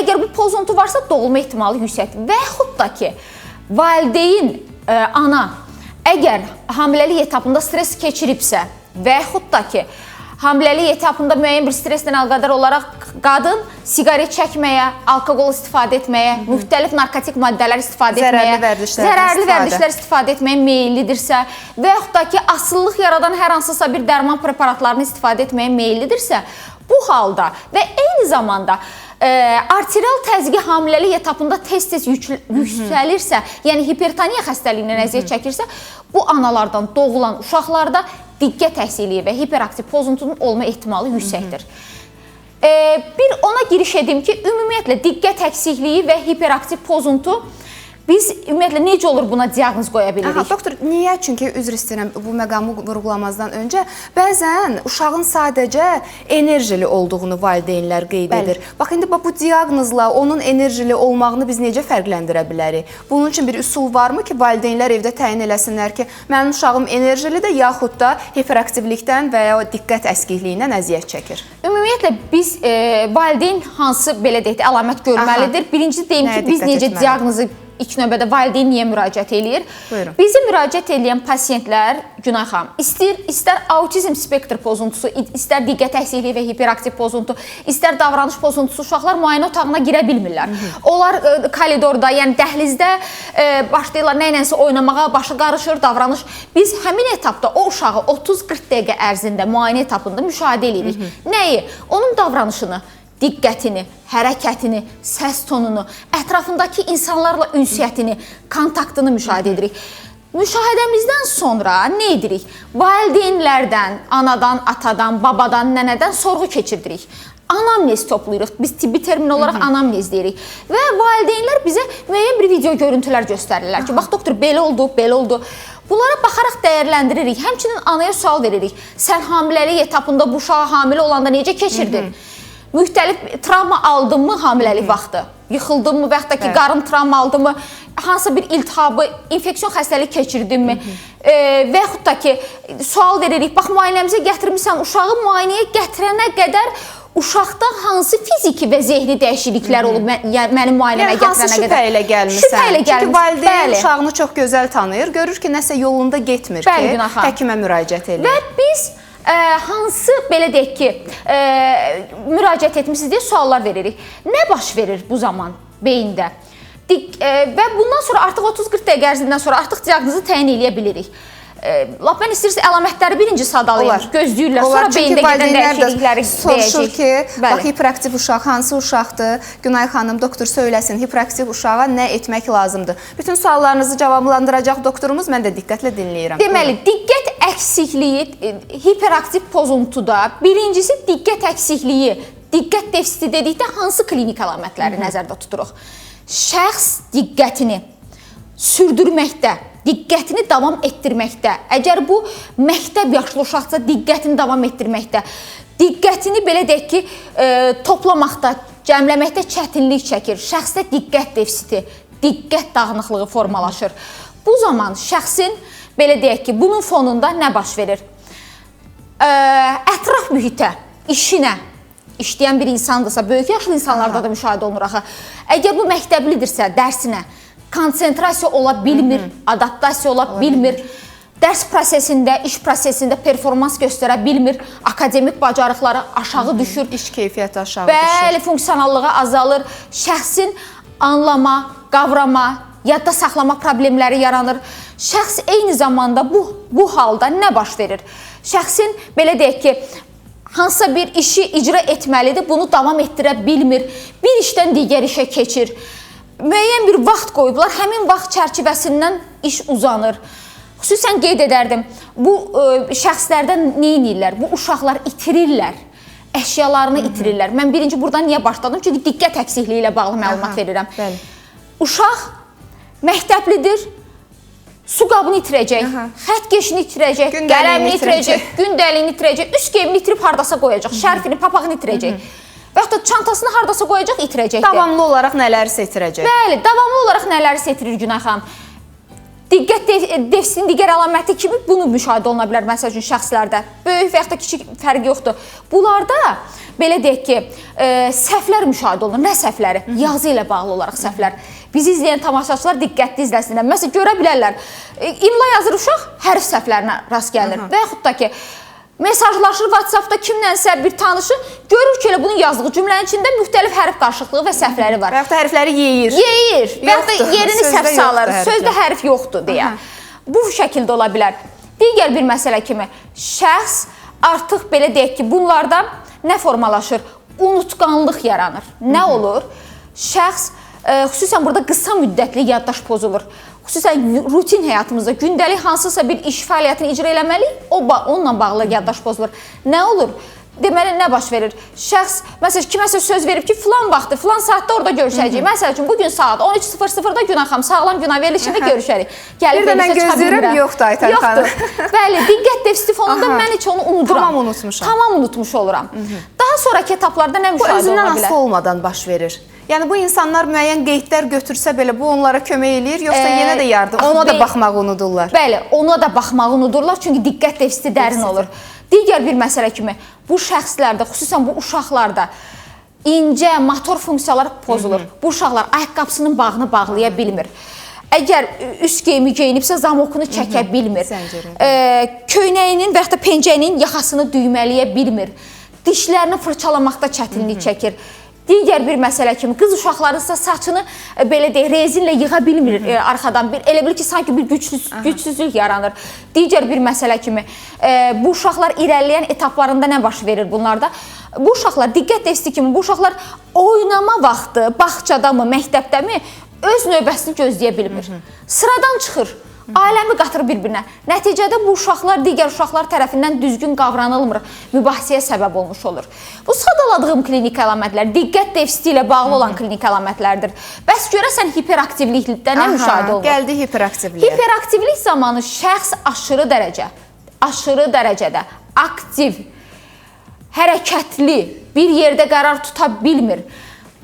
əgər bu pozuntu varsa, doğulma ehtimalı yüksəkdir. Və yaxud da ki, valideyn, ana, əgər hamiləlik etapında stres keçiribsə və yaxud da ki, hamiləlik etapında müəyyən bir streslə əlaqədar olaraq qadın siqaret çəkməyə, alkoqol istifadə etməyə, müxtəlif narkotik maddələr istifadə etməyə, zərərli vərdişlər istifadə etməyə meyillidirsə və yaxud da ki, asıllıq yaradan hər hansısa bir dərman preparatlarını istifadə etməyə meyillidirsə, bu halda və eyni zamanda arterial təzyiqi hamiləlik etapında tez-tez yüksəlirsə, yəni hipertoniya xəstəliyindən əziyyət çəkirsə, bu analardan doğulan uşaqlarda diqqət əksikliyi və hiperaktiv pozuntunun olma ehtimalı yüksəkdir. Bir ona giriş edim ki, ümumiyyətlə diqqət əksikliyi və hiperaktiv pozuntu biz ümumiyyətlə necə olur buna diaqnoz qoya bilirik? Doktor, niyə? Çünki üzr istəyirəm bu məqamı vurğulamazdan öncə bəzən uşağın sadəcə enerjili olduğunu valideynlər qeyd edir. Bax, indi bu diaqnozla onun enerjili olmağını biz necə fərqləndirə bilərik? Bunun üçün bir üsul varmı ki, valideynlər evdə təyin eləsinlər ki, mənim uşağım enerjilidir, yaxud da hiperaktivlikdən və ya diqqət əskikliyindən əziyyət çəkir? Ümumiyyətlə, biz valideyn hansı, belə deyək, əlamət görməlidir? Birincisi deyim ki, biz necə diaqnozu İlk növbədə valideyn niyə müraciət eləyir? Buyurun. Bizi müraciət edən pasiyentlər, Günay xanım, istər autizm spektr pozuntusu, istər diqqət əksikliyi və hiperaktiv pozuntu, istər davranış pozuntusu uşaqlar müayinə otağına girə bilmirlər. Onlar koridorda, yəni dəhlizdə başlayırlar nəyləsə oynamağa, başı qarışır, davranış. Biz həmin etapda o uşağı 30-40 dəqiqə ərzində müayinə etapında müşahidə edirik. Nəyi? Onun davranışını, diqqətini, hərəkətini, səs tonunu, ətrafındakı insanlarla ünsiyyətini, kontaktını müşahidə edirik. Müşahidəmizdən sonra nə edirik? Valideynlərdən, anadan, atadan, babadan, nənədən sorğu keçirdirik. Anamnez toplayırıq. Biz tibbi termin olaraq anamnez deyirik. Və valideynlər bizə müəyyən bir video görüntülər göstərirlər ki, bax doktor, belə oldu, belə oldu. Bunlara baxaraq dəyərləndiririk. Həmçinin anaya sual veririk. Sən hamiləlik etapında bu uşağı hamilə olanda necə keçirdin? Müxtəlif travma aldınmı hamiləlik vaxtı? Yıxıldınmı və yaxud da ki, qarın travma aldınmı? Hansısa bir iltihabı, infeksiyon xəstəlik keçirdinmi? Və yaxud da ki, sual veririk. Bax, müayinəmizə gətirmişsən, uşağı müayinəyə gətirənə qədər uşaqda hansı fiziki və zehni dəyişikliklər olub mənim müayinəmə gətirənə qədər? Hansı şübhə ilə gəlmirsən? Şübhə ilə gəlmirsən. Çünki valideyn uşağını çox gözəl tanıyır, görür ki, nəsə yolunda getmir ki, həkimə müraciət edir. Və biz hansı, belə deyək ki, müraciət etmişsiniz deyə suallar veririk. Nə baş verir bu zaman beyində? Və bundan sonra artıq 30-40 dəqiqə ərzindən sonra artıq diaqnozu təyin eləyə bilirik. Lap mən istəyirsə əlamətləri birinci sadalayın, gözləyirlər, sonra beyində gedən dəyişiklikləri soruşur ki, bax, hiperaktiv uşaq hansı uşaqdır? Günay xanım, doktor söyləsin, hiperaktiv uşağa nə etmək lazımdır? Bütün suallarınızı cavablandıracaq doktorumuz, mən də diqqətlə dinləyirəm. Deməli, diqqət əksikliyi hiperaktiv pozuntuda birincisi diqqət əksikliyi, diqqət defisiti dedikdə hansı klinik əlamətləri nəzərdə tuturuq? Şəxs diqqətini sürdürməkdə, diqqətini davam etdirməkdə, əgər bu məktəb yaşlı uşaqsa diqqətini davam etdirməkdə, diqqətini belə deyək ki, toplamaqda, cəmləməkdə çətinlik çəkir, şəxsdə diqqət defisiti, diqqət dağınıqlığı formalaşır. Bu zaman şəxsin, belə deyək ki, bunun fonunda nə baş verir? Ətraf mühitə, işinə, işləyən bir insandırsa, böyük yaşlı insanlarda da müşahidə olunur axı. Əgər bu məktəblidirsə, dərsinə, konsentrasiya ola bilmir, adaptasiya ola bilmir, dərs prosesində, iş prosesində performans göstərə bilmir, akademik bacarıqları aşağı düşür. İş keyfiyyəti aşağı düşür. Bəli, funksionallığı azalır, şəxsin anlama, qavrama, yadda saxlama problemləri yaranır. Şəxs eyni zamanda bu halda nə baş verir? Şəxsin, belə deyək ki, hansısa bir işi icra etməlidir, bunu davam etdirə bilmir, bir işdən digər işə keçir. Müəyyən bir vaxt qoyublar, həmin vaxt çərçivəsindən iş uzanır. Xüsusən qeyd edərdim, bu şəxslərdən nə edirlər? Bu uşaqlar itirirlər, əşyalarını itirirlər. Mən birinci buradan niyə başladım? Çünki diqqət əksikliyi ilə bağlı məlumat verirəm. Uşaq məktəblidir, su qabını itirəcək, xət keşini itirəcək, qələmini itirəcək, gündəliyini itirəcək, üst geyimini itirib hardasa qoyacaq, şərfini, papağını itirəcək. Və yaxud da çantasını hardasa qoyacaq, itirəcəkdir. Davamlı olaraq nələrsə itirəcək. Bəli, davamlı olaraq nələrsə itirir Günay xanım. Diqqət defisitinin digər əlaməti kimi bunu müşahidə oluna bilər, məsəl üçün şəxslərdə. Böyük və yaxud da kiçik fərqi yoxdur. Bunlarda, belə deyək ki, səhvlər müşahidə olunur. Nə səhvləri? Yazı ilə bağlı olaraq səhvlər. Bizi izləyən tamaşaçılar diqqətli izləsinlər. Məsələn, görə bilərlər, imla yazır uşaq, hərf səhvlərinə rast gəlir. Və yaxud da ki, mesajlaşır WhatsApp-da kimlənsə bir tanışı, görür ki, elə bunun yazdığı cümlənin içində müxtəlif hərf qarışıqlığı və səhvləri var. Və yaxud da hərfləri yeyir. Yeyir. Və yaxud da yerini səhv salır. Sözdə hərf yoxdur deyə. Bu şəkildə ola bilər. Digər bir məsələ kimi, şəxs artıq belə deyək ki, bunlardan nə formalaşır? unutqanlıq yaranır. Nə olur? Şəxs xüsusən burada qısa müddətli yaddaş pozulur. Xüsusən rutin həyatımızda gündəlik hansısa bir iş fəaliyyətini icra eləməliyik, onunla bağlı yaddaş pozulur. Nə olur? Deməli, nə baş verir? Şəxs, məsələn, kiməsə söz verib ki, filan vaxtı, filan saatda orada görüşəcəyik. Məsəl üçün, bugün saat 13:00-da Günəxam Sağlam Günah verilişində görüşərik. Bir də mən gözləyirəm, yoxdur Aytan xanım. Bəli, diqqət defisiti fonunda mən heç onu unuduram. Tamam unutmuşam. Tamam unutmuş oluram. Daha sonraki etaplarda nə Bu müşahidə ola özündən bilər? asılı olmadan baş verir. Yəni bu insanlar müəyyən qeydlər götürsə belə bu onlara kömək eləyir, yoxsa yenə də yardım, ona da baxmağı unudurlar. Bəli, ona da baxmağı unudurlar, çünki diqqət defisiti dərin olur. Digər bir məsələ kimi, bu şəxslərdə, xüsusən bu uşaqlarda incə motor funksiyalar pozulur. Bu uşaqlar ayaqqabısının bağını bağlaya bilmir. Əgər üst geyimi geyinibsə zamokunu çəkə bilmir. Köynəyinin və ya da pencəyinin yaxasını düymələyə bilmir. Dişlərini fırçalamaqda çətinlik çəkir. Digər bir məsələ kimi, qız uşaqları ise saçını belə deyək, rezinlə yığa bilmir arxadan. Elə bilir ki, sanki bir gücsüzlük yaranır. Digər bir məsələ kimi, bu uşaqlar irəliləyən etaplarında nə baş verir bunlarda? Bu uşaqlar, diqqət defisiti kimi, bu uşaqlar oynama vaxtı, bağçada mı, məktəbdə mi öz növbəsini gözləyə bilmir. Sıradan çıxır. Aləmi qatır bir-birinə. Nəticədə bu uşaqlar digər uşaqlar tərəfindən düzgün qavranılmır, mübahisəyə səbəb olmuş olur. Bu sadaladığım klinik əlamətlər diqqət defisiti ilə bağlı olan klinik əlamətlərdir. Bəs görəsən hiperaktivlikdə nə müşahidə olunur? Gəldi hiperaktivliyə. Hiperaktivlik zamanı şəxs aşırı dərəcədə aktiv, hərəkətli, bir yerdə qərar tuta bilmir.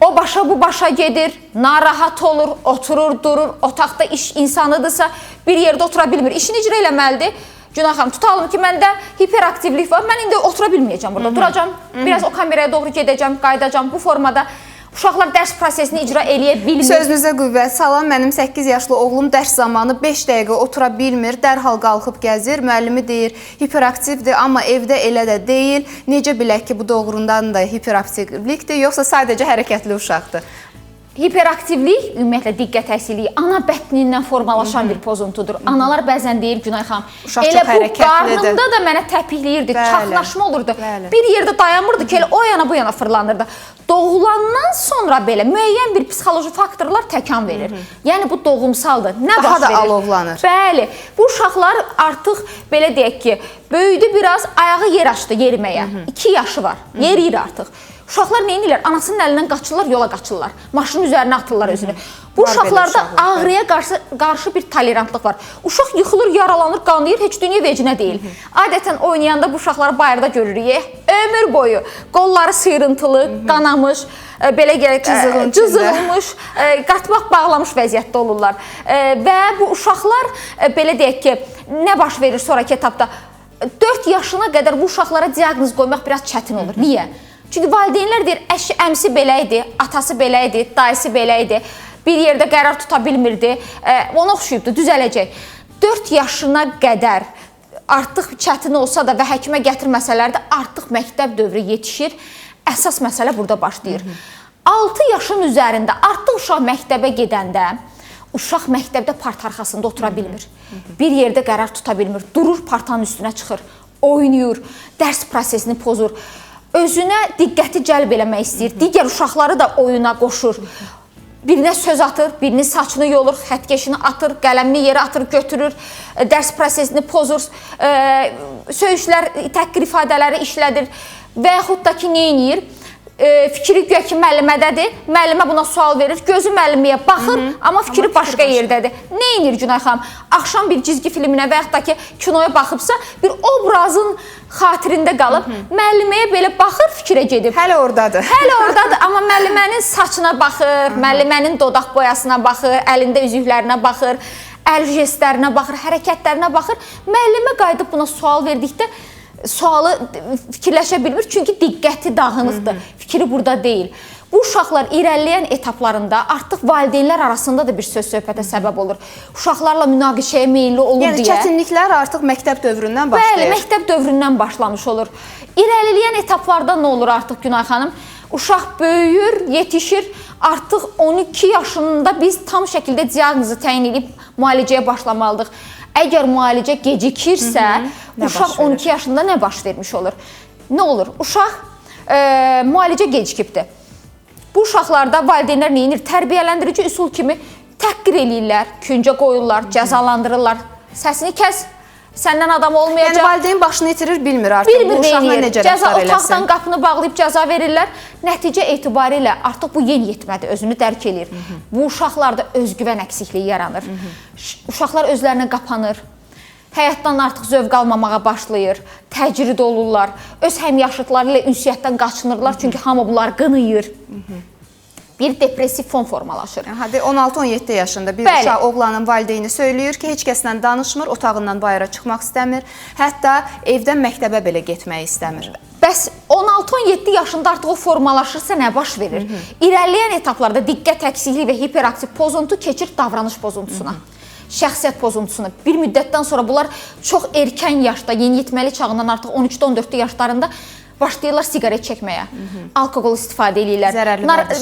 O başa bu başa gedir, narahat olur, oturur, durur, otaqda iş insanıdırsa bir yerdə otura bilmir. İşini icra eləməlidir. Günah xanım, tutalım ki, məndə hiperaktivlik var, mən indi otura bilməyəcəm burada, duracam, biraz o kameraya doğru gedəcəm, qaydacam, bu formada. Uşaqlar dərs prosesini icra eləyə bilmir. Sözünüzə qüvvət. Salam, mənim 8 yaşlı oğlum dərs zamanı 5 dəqiqə otura bilmir, dərhal qalxıb gəzir. Müəllimi deyir, hiperaktivdir, amma evdə elə də deyil. Necə bilək ki, bu doğrundan da hiperaktivlikdir, yoxsa sadəcə hərəkətli uşaqdır? Hiperaktivlik, ümumiyyətlə diqqət əksikliyi, ana bətnindən formalaşan bir pozuntudur. Analar bəzən deyir, Günay xanım, elə bu qarnımda da mənə təpikləyirdi, çaxnaşma olurdu. Bir yerdə dayanmırdı ki, elə o yana bu yana fırlanırdı. Doğulandan sonra belə müəyyən bir psixoloji faktorlar təkan verir. Yəni bu doğumsaldır. Nə baş verir? Daha da alovlanır. Bəli, bu uşaqlar artıq belə deyək ki, böyüdü biraz, ayağı yer açdı yeriməyə. 2 yaşı var, yeriyir artıq. Uşaqlar nə edirlər? Anasının əlindən qaçırlar, yola qaçırlar. Maşının üzərinə atırlar özünü. Bu uşaqlarda ağrıya qarşı bir tolerantlıq var. Uşaq yıxılır, yaralanır, qanlayır, heç dünya vecinə deyil. Adətən oynayanda bu uşaqları bayırda görürük. Ömür boyu qolları sıyrıntılı, qanamış, belə gələk, cızılmış, qatmaq bağlamış vəziyyətdə olurlar. Və bu uşaqlar, belə deyək ki, nə baş verir sonraki etapda? 4 yaşına qədər bu uşaqlara diaqnoz qoymaq biraz çətin olur. Niyə? Çünki valideynlər deyir, əmsi belə idi, atası belə idi, dayısı belə idi, bir yerdə qərar tuta bilmirdi, ona oxşuyubdur, düzələcək. 4 yaşına qədər artıq çətin olsa da və həkimə gətirməsələr də artıq məktəb dövrü yetişir, əsas məsələ burada başlayır. 6 yaşın üzərində artıq uşaq məktəbə gedəndə, uşaq məktəbdə part arxasında otura bilmir, bir yerdə qərar tuta bilmir, durur partanın üstünə çıxır, oynayır, dərs prosesini pozur. Özünə diqqəti cəlb eləmək istəyir. Digər uşaqları da oyuna qoşur. Birinə söz atır, birinin saçını yolur, xətkeşini atır, qələmini yerə atır, götürür, dərs prosesini pozur, söyüşlər, təhqir ifadələri işlədir və yaxud da ki, nə edir? Fikri güya ki, müəllimədədir, müəllimə buna sual verir, gözü müəllimiyə baxır, amma fikri başqa yerdədir. Nə edir Günay xanım? Axşam bir cizgi filminə və yaxud da ki, kinoya baxıbsa, bir obrazın xatirində qalıb, müəlliməyə belə baxır, fikrə gedib. Hələ oradadır. Hələ oradadır, amma müəllimənin saçına baxır, müəllimənin dodaq boyasına baxır, əlində üzüklərinə baxır, əl jestlərinə baxır, hərəkətlərinə baxır. Müəllimə qayıdıb buna sual verdikdə, sualı fikirləşə bilmir, çünki diqqəti dağınıqdır, fikri burada deyil. Bu uşaqlar irəliləyən etaplarında artıq valideynlər arasında da bir söz-söhbətə səbəb olur. Uşaqlarla münaqişəyə meyilli olur deyə. Yəni çətinliklər artıq məktəb dövründən başlayır. Bəli, məktəb dövründən başlamış olur. İrəliləyən etaplarda nə olur artıq Günay xanım? Uşaq böyüyür, yetişir, artıq 12 yaşında biz tam şəkildə diaqnozu təyin edib müalicəyə başlamalıdıq. Əgər müalicə gecikirsə, uşaq 12 yaşında nə baş vermiş olur? Nə olur? Uşaq müalicə gecikibdir. Bu uşaqlarda valideynlər nə edir? Tərbiyələndirici üsul kimi təhqir eləyirlər, küncə qoyurlar, cəzalandırırlar. Səsini kəs, səndən adam olmayacaq. Yəni valideyn başını itirir, bilmir artıq Bilmir bu uşaqla necə rəftar eləsin. Otaqdan qapını bağlayıb cəza verirlər. Nəticə etibarilə artıq bu yeniyetmədir, özünü dərk eləyir. Bu uşaqlarda özgüvən əksikliyi yaranır. Uşaqlar özlərinə qapanır. Həyatdan artıq zövq almamağa başlayır, təcrid olurlar, öz həmyaşıtları ilə ünsiyyətdən qaçınırlar, çünki hamı bunları qınayır. Bir depressiv fon formalaşır. Hadi 16-17 yaşında bir uşaq oğlanın valideyni söyləyir ki, heç kəslə danışmır, otağından bayıra çıxmaq istəmir, hətta evdən məktəbə belə getmək istəmir. Bəs 16-17 yaşında artıq o formalaşırsa nə baş verir? İrəliləyən etaplarda diqqət əksikliyi və hiperaktiv pozuntu keçir davranış pozuntusuna. Şəxsiyyət pozuntusuna. Bir müddətdən sonra bunlar çox erkən yaşda, yeniyetməli çağından artıq 13-14 yaşlarında başlayırlar siqaret çəkməyə, alkoqol istifadə edirlər.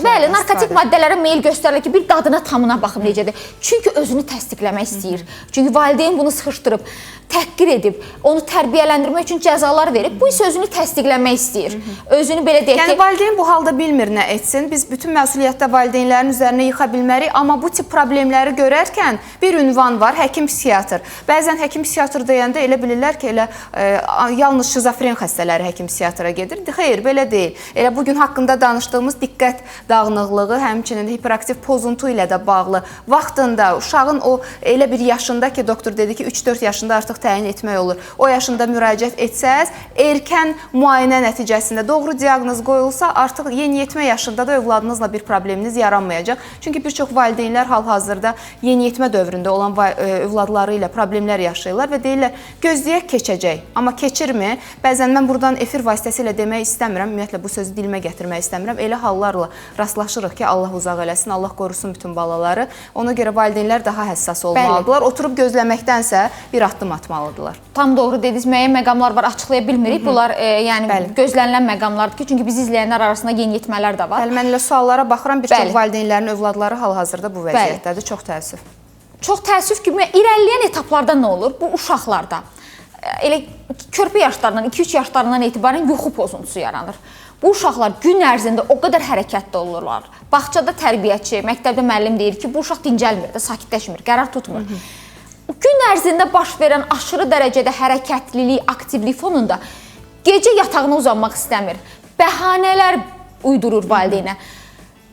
Bəli, narkotik maddələrə meyil göstərirlər ki, bir dadına tamına baxım necədir. Çünki özünü təsdiqləmək istəyir. Çünki valideyn bunu sıxışdırıb, təhqir edib, onu tərbiyələndirmək üçün cəzalar verib, bu isə özünü təsdiqləmək istəyir. Özünü belə deyək ki... Yəni valideyn bu halda bilmir nə etsin. Biz bütün məsuliyyətdə valideynlərin üzərinə yıxa bilmərik, amma bu tip problemləri görərkən bir ünvan var, həkim-psixiatr. Bəzən həkim-psixiatr deyəndə elə bilirlər ki, elə yalnız şizofren xəstələri həkim-psixiatra gedir. Xeyr, belə deyil. Elə bugün haqqında danışdığımız diqqət dağınıqlığı, həmçinin hiperaktiv pozuntu ilə də bağlı. Vaxtında uşağın o elə bir yaşında ki, doktor dedi ki, 3-4 yaşında artıq təyin etmək olur. O yaşında müraciət etsəz, erkən müayinə nəticəsində doğru diaqnoz qoyulsa, artıq yeniyetmə yaşında da övladınızla bir probleminiz yaranmayacaq. Çünki bir çox valideynlər hal-hazırda yeniyetmə dövründə olan övladları ilə problemlər yaşayırlar və deyirlər, gözləyək keçəcək. Amma keçirmi? Bəzən mən buradan efir vasitəsilə demək istəmirəm, ümumiyyətlə bu sözü dilimə gətirmək istəmirəm. Elə hallarla rastlaşırıq ki, Allah uzaq eləsin, Allah qorusun bütün balaları. Ona görə valideynlər daha həssas olmalıdırlar. Oturub gözləməkdənsə bir addım atmalıdırlar. Tam doğru dediniz, müəyyən məqamlar var, açıqlaya bilmirik. Bunlar yəni gözlənilən məqamlardır ki, çünki bizi izləyənlər arasında yeniyetmələr də var. Bəli, mən elə suallara baxıram, bir çox valideynlərin övladları hal-hazırda bu vəziyyətdədir. Çox təəssüf. Çox təəssüf ki, irəliləyən etaplarda nə olur? Bu uşaqlarda elə körpə yaşlarından, 2-3 yaşlarından etibarən yuxu pozuntusu yaranır. Bu uşaqlar gün ərzində o qədər hərəkətdə olurlar. Bağçada tərbiyəçi, məktəbdə müəllim deyir ki, bu uşaq dincəlmir də, sakitləşmir, qərar tutmur. Gün ərzində baş verən aşırı dərəcədə hərəkətlilik, aktivlik fonunda gecə yatağına uzanmaq istəmir. Bəhanələr uydurur valideynə.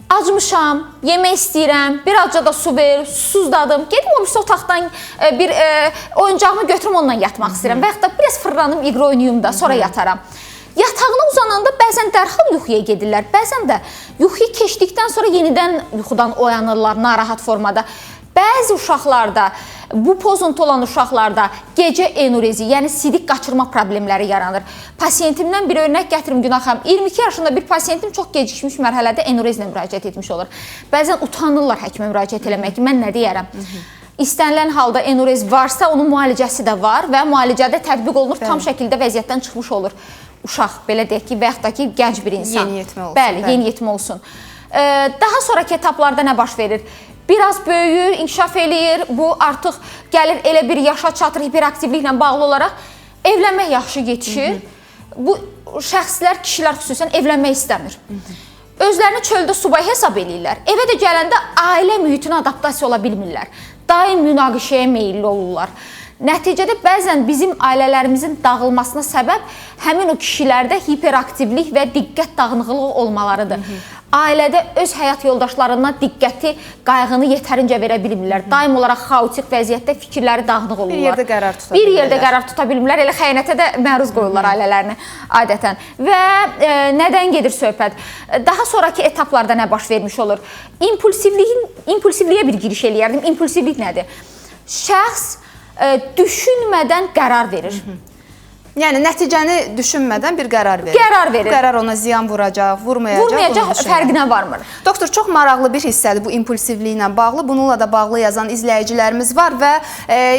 Acmışam, yemək istəyirəm, birazca da su ver, susuzdadım. Gedim o birisi otaqdan bir oyuncağımı götürüm, onunla yatmaq istəyirəm. Və yaxud da biraz fırlanım, iqra oynayım da, sonra yataram. Yatağına uzananda bəzən dərhal yuxuya gedirlər, bəzən də yuxuya keçdikdən sonra yenidən yuxudan oyanırlar narahat formada. Bəzi uşaqlarda, bu pozuntu olan uşaqlarda gecə enurezi, yəni sidik qaçırma problemləri yaranır. Pasiyentimdən bir örnək gətirim Günah xanım. 22 yaşında bir pasiyentim çox gecikmiş mərhələdə enurezlə müraciət etmiş olur. Bəzən utanırlar həkimə müraciət eləmək ki, mən nə deyərəm? İstənilən halda enurez varsa, onun müalicəsi də var və müalicədə tətbiq olunur, tam şəkildə vəziyyətdən çıxmış olur. Uşaq, belə deyək ki, və yaxud da ki, gənc bir insan. Yeniyetmə olsun. Bəli, yeniyetmə olsun. Daha sonraki etaplarda nə baş verir? Biraz böyüyür, inkişaf eləyir, bu artıq gəlir elə bir yaşa çatır hiperaktivliklə bağlı olaraq. Evlənmək yaxşı yetişir. Bu şəxslər, kişilər xüsusən evlənmək istəmir. Özlərini çöldə subay hesab eləyirlər. Evə də gələndə ailə mühitinə adaptasiya ola bilmirlər. Daim münaqişəyə meyilli olurlar. Nəticədə bəzən bizim ailələrimizin dağılmasına səbəb həmin o kişilərdə hiperaktivlik və diqqət dağınıqlığı olmalarıdır. Ailədə öz həyat yoldaşlarına diqqəti, qayğını yetərincə verə bilmirlər. Daim olaraq xaotik vəziyyətdə fikirləri dağınıq olurlar. Bir yerdə qərar tuta bilmirlər. Bir yerdə qərar tuta bilmirlər. Elə xəyanətə də məruz qoyurlar ailələrini adətən. Və nədən gedir söhbət? Daha sonraki etaplarda nə baş vermiş olur? İmpulsivliyə bir giriş eləyərdim. İmpulsivlik nədir? Şəxs düşünmədən qərar verir. Yəni nəticəni düşünmədən bir qərar verir. Qərar verir. Bu qərar ona ziyan vuracaq, vurmayacaq. Vurmayacaq, fərqinə varmır. Doktor, çox maraqlı bir hissədir bu impulsivliklə bağlı. Bununla da bağlı yazan izləyicilərimiz var və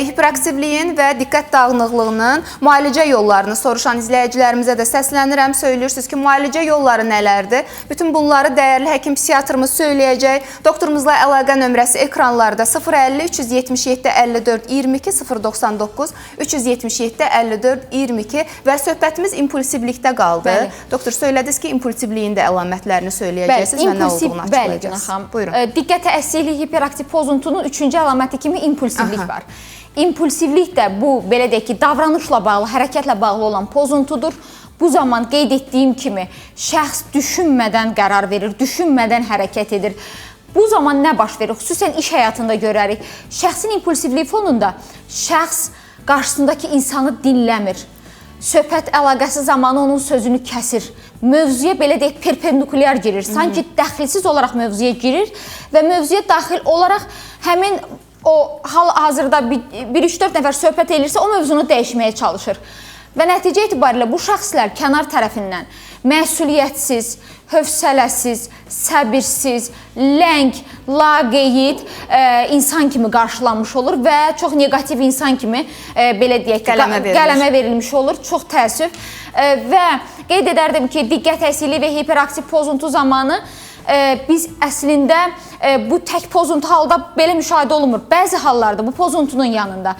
hiperaktivliyin və diqqət dağınıqlığının müalicə yollarını soruşan izləyicilərimizə də səslənirəm. Söylüyorsunuz ki, müalicə yolları nələrdir? Bütün bunları dəyərli həkim-psixiatrımız söyləyəcək. Doktorumuzla əlaqə nömrəsi ekranlarda 050 377 54 22 099 377 54 22 22 və söhbətimiz impulsivlikdə qaldı. Bəli. Doktor, söylədiniz ki, impulsivliyin də əlamətlərini söyləyəcəksiniz və nə olduğunu açıqlayacaqsınız. Bəli, diqqət əsirlik, hiperaktiv pozuntunun 3-cü əlaməti kimi impulsivlik var. İmpulsivlik də bu, belə deyək ki, davranışla bağlı, hərəkətlə bağlı olan pozuntudur. Bu zaman qeyd etdiyim kimi şəxs düşünmədən qərar verir, düşünmədən hərəkət edir. Bu zaman nə baş verir? Xüsusən iş həyatında görərik. Şəxsin impulsivliyi fonunda şəxs qarşısındakı insanı dinləmir. Söhbət əlaqəsi zamanı onun sözünü kəsir. Mövzuya belə deyək perpendikulyar girir. Sanki dəxilsiz olaraq mövzuya girir və mövzuya daxil olaraq həmin o hal-hazırda 1-3-4 nəfər söhbət edirsə, o mövzunu dəyişməyə çalışır. Və nəticə etibarilə bu şəxslər kənar tərəfindən məsuliyyətsiz, hövsələsiz, səbirsiz, ləng, laqeyd insan kimi qarşılanmış olur və çox negativ insan kimi belə deyək ki, qələmə verilmiş olur. Çox təəssüf. Və qeyd edərdim ki, diqqət əksikliyi və hiperaktiv pozuntu zamanı biz əslində bu tək pozuntu halda belə müşahidə olunmur. Bəzi hallarda bu pozuntunun yanında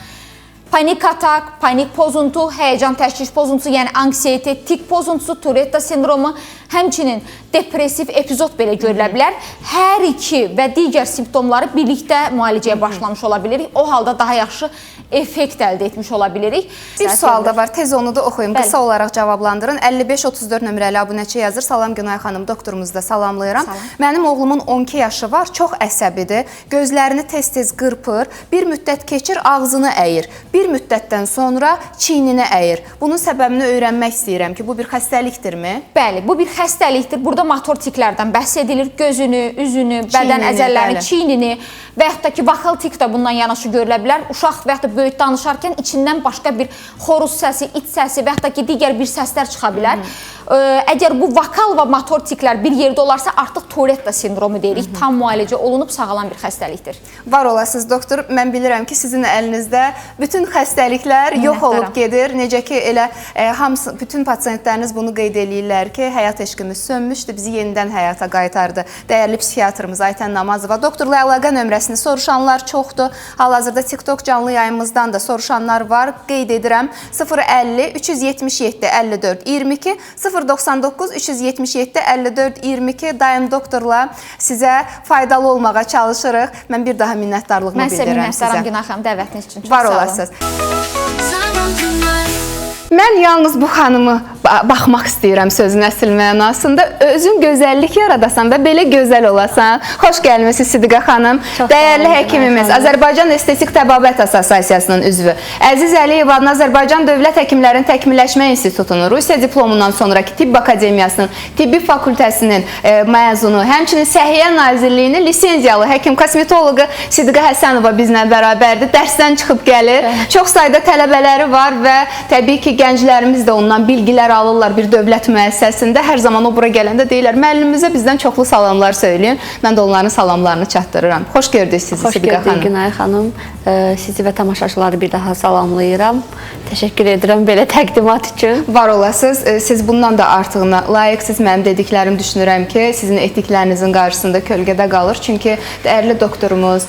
panik atak, panik pozuntu, həyəcan təşviş pozuntusu, yəni anksiyete, tik pozuntusu, Tourette sindromu, həmçinin depressiv epizod belə görülə bilər. Hər iki və digər simptomları birlikdə müalicəyə başlamış ola bilirik. O halda daha yaxşı effekt əldə etmiş ola bilirik. Bir sual da var, tez onu da oxuyum, qısa olaraq cavablandırın. 55-34 nömrəli abunəçi yazır. Salam Günay xanım, doktorumuzu da salamlayıram. Mənim oğlumun 12 yaşı var, çox əsəbidir. Gözlərini tez-tez qırpır, bir müddət keçir, ağzını əyir. Bir müddətdən sonra çiynini əyir. Bunun səbəbini öyrənmək istəyirəm ki, bu bir xəstəlikdirmi? Bəli, bu bir xəstəlikdir. Burada motor tiklərdən bəhs edilir. Gözünü, üzünü, bədən əzəllərini, çiynini və yaxud da ki, vokal tik də bundan yanaşı görülə bilər. Uşaq və yaxud da böyük danışarkən içindən başqa bir xoruz səsi, it səsi və yaxud da ki, digər bir səslər çıxa bilər. Əgər bu vokal və motor tiklər bir yerdə olarsa, artıq Tourette sindromu deyirik. Tam müalicə olunub sağalan bir xəstəlikdir. Var olasınız, doktor. Mən bilirəm ki, sizin əlinizdə bütün xəstəliklər yox olub gedir. Necə ki, elə hamısı, bütün pasientləriniz bunu qeyd edirlər ki, həyat eşqimiz sönmüşdü, bizi yenidən həyata qaytardı. Dəyərli psixiatrımız Aytən Namazova. Doktorla əlaqə nömrəsini soruşanlar çoxdur. Hal-hazırda TikTok canlı yayımımızdan da soruşanlar var. Qeyd edirəm 050 377 54 22 099 377 54 22. Daim doktorla sizə faydalı olmağa çalışırıq. Mən bir daha minnətdarlığımı bildirirəm sizə. Mən sizə minnətdaram Günay xanım, dəvətiniz üçün. Çox var sağ olun. olasınız. Mən yalnız bu xanımı baxmaq istəyirəm sözün əsl mənasında. Özün gözəllik yaradasan və belə gözəl olasan. Xoş gəlmisiniz Sidiqə xanım. Dəyərli həkimimiz, Azərbaycan Estetik Təbabət Assosiasiyasının üzvü. Əziz Əliyeva, Azərbaycan Dövlət Həkimlərin Təkmilləşmə İnstitutunun, Rusiya diplomundan sonraki Tibb Akademiyasının, Tibbi Fakültəsinin məzunu, həmçinin Səhiyyə Nazirliyinin lisenziyalı həkim kosmetoloqu Sidiqə Həsənova bizlə bərabərdir. Dərsdən çıxıb gəlir. Çox sayda tələbələri var və təbii ki, gənclərimiz də ondan bilgilər alırlar bir dövlət müəssisəsində. Hər zaman o bura gələndə deyirlər, müəllimimizə bizdən çoxlu salamlar söyləyin. Mən də onların salamlarını çatdırıram. Xoş gördük sizi Sidiqə xanım. Xoş gördük Günay xanım. Sizi və tamaşaçıları bir daha salamlayıram. Təşəkkür edirəm belə təqdimat üçün. Var olasınız. Siz bundan da artığına layiqsiz. Mənim dediklərim düşünürəm ki, sizin etdiklərinizin qarşısında kölgədə qalır. Çünki dəyərli doktorumuz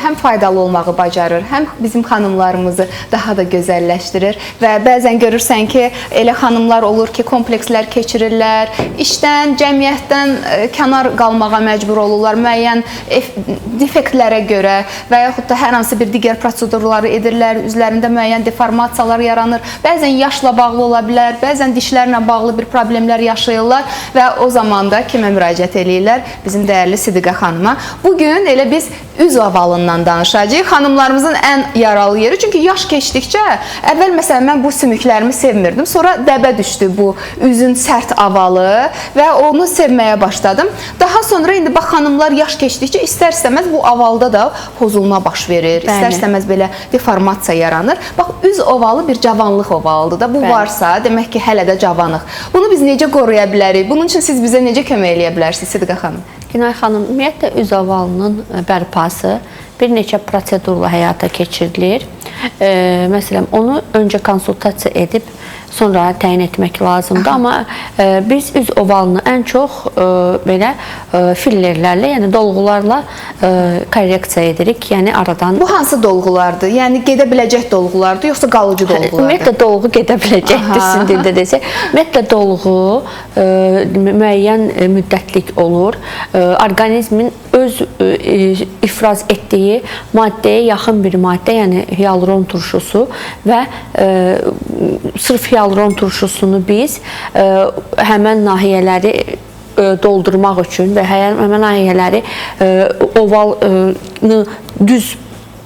həm faydalı olmağı bacarır, həm bizim xanımlarımızı daha da gözəlləşdirir və bəzən görürsən ki, elə xanımlar olur ki, komplekslər keçirirlər, işdən, cəmiyyətdən kənar qalmağa məcbur olurlar müəyyən defektlərə görə və yaxud da hər hansı bir digər prosedurları edirlər, üzlərində müəyyən deformasiyalar yaranır. Bəzən yaşla bağlı ola bilər, bəzən dişlərlə bağlı bir problemlər yaşayırlar və o zaman da kimə müraciət edirlər? Bizim dəyərli Sidiqə xanıma. Bugün elə biz üz ovalından danışacağıq. Xanımlarımızın ən yaralı yeri. Çünki yaş keçdikcə, əvvəl məsələn mən bu sümüklərimi sevmirdim. Sonra dəbə düşdü bu üzün sərt avalı və onu sevməyə başladım. Daha sonra indi bax xanımlar yaş keçdikcə istər-istəməz bu avalda da pozulma baş verir. İstər-istəməz belə deformasiya yaranır. Bax üz ovalı bir cavanlıq ovalıdır da. Bu varsa, demək ki, hələ də cavanıq. Bunu biz necə qoruya bilərik? Bunun üçün siz bizə necə kömək eləyə bilərsiniz Sidiqə xanım? Günay xanım, ümumiyyətlə üz ovalının bərpası bir neçə prosedurla həyata keçirilir. Məsələn, onu öncə konsultasiya edib sonra təyin etmək lazımdır. Amma biz üz ovalını ən çox belə fillerlərlə, yəni dolğularla korreksiya edirik. Yəni aradan. Bu hansı dolğulardır? Yəni gedə biləcək dolğulardır, yoxsa qalıcı dolğulardır? Ümumiyyətlə dolğu gedə biləcəkdir, sizin dildə desək. Ümumiyyətlə dolğu müəyyən müddətlik olur. Orqanizmin öz ifraz etdiyi maddəyə yaxın bir maddə, yəni hialuron turşusu və sırf hialuron turşusunu biz həmən nahiyələri doldurmaq üçün və həmən nahiyələri ovalını düz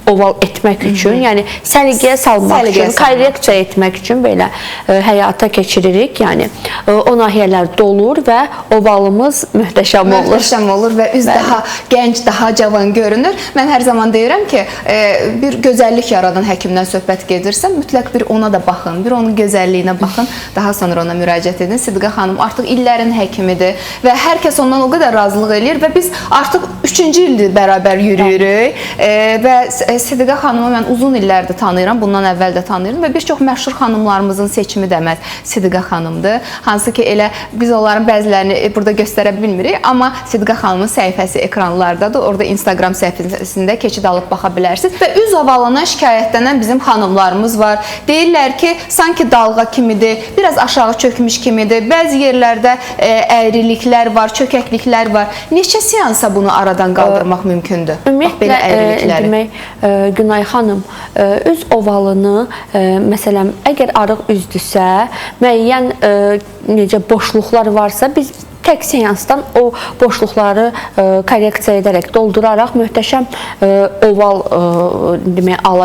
oval etmək üçün, yəni səliqəyə salmaq üçün, korreksiya etmək üçün belə həyata keçiririk. Yəni o nahiyələr dolur və ovalımız möhtəşəm olur. Möhtəşəm olur və üz daha gənc, daha cavan görünür. Mən hər zaman deyirəm ki, bir gözəllik yaradan həkimdən söhbət gedirsə, mütləq bir ona da baxın, bir onun gözəlliyinə baxın, daha sonra ona müraciət edin. Sidqə xanım artıq illərin həkimidir və hər kəs ondan o qədər razılıq eləyir və biz artıq 3-cü ildir bərabər yürüyürük və Sidqə xanımı mən uzun illərdir tanıyıram, bundan əvvəl də tanıyırdım və bir çox məşhur xanımlarımızın seçimi də məhz Sidqə xanımdır. Hansı ki, elə biz onların bəzilərini burada göstərə bilmirik, amma Sidqə xanımın səhifəsi ekranlardadır. Orada Instagram səhifəsində keçid alıb baxa bilərsiniz. Və üz ovalına şikayətlənən bizim xanımlarımız var. Deyirlər ki, sanki dalğa kimidir, biraz aşağı çökmüş kimidir. Bəzi yerlərdə əyriliklər var, çökəkliklər var. Neçə seansa bunu aradan qaldırmaq mümkündür? Ümumiyyətlə, Günay xanım, üz ovalını, məsələn, əgər arıq üzdürsə, müəyyən necə boşluqlar varsa, biz tək seansdan o boşluqları korreksiya edərək, dolduraraq möhtəşəm oval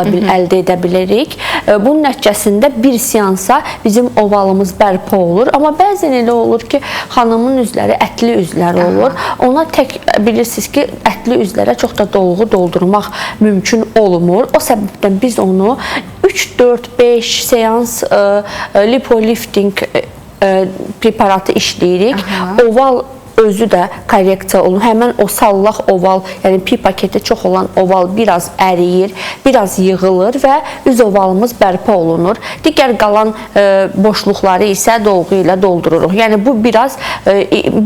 əldə edə bilərik. Bunun nəticəsində bir seansa bizim ovalımız bərpa olur. Amma bəzən elə olur ki, xanımın üzləri ətli üzləri olur. Ona tək bilirsiniz ki, ətli üzlərə çox da dolğu doldurmaq mümkün olmur. O səbəbdən biz onu 3, 4, 5 seans lipolifting preparatı işləyirik. Oval özü də korreksiya olunur. Həmən o sallaq oval, yəni pi paketi çox olan oval biraz əriyir, biraz yığılır və üz ovalımız bərpa olunur. Digər qalan boşluqları isə dolğu ilə doldururuq. Yəni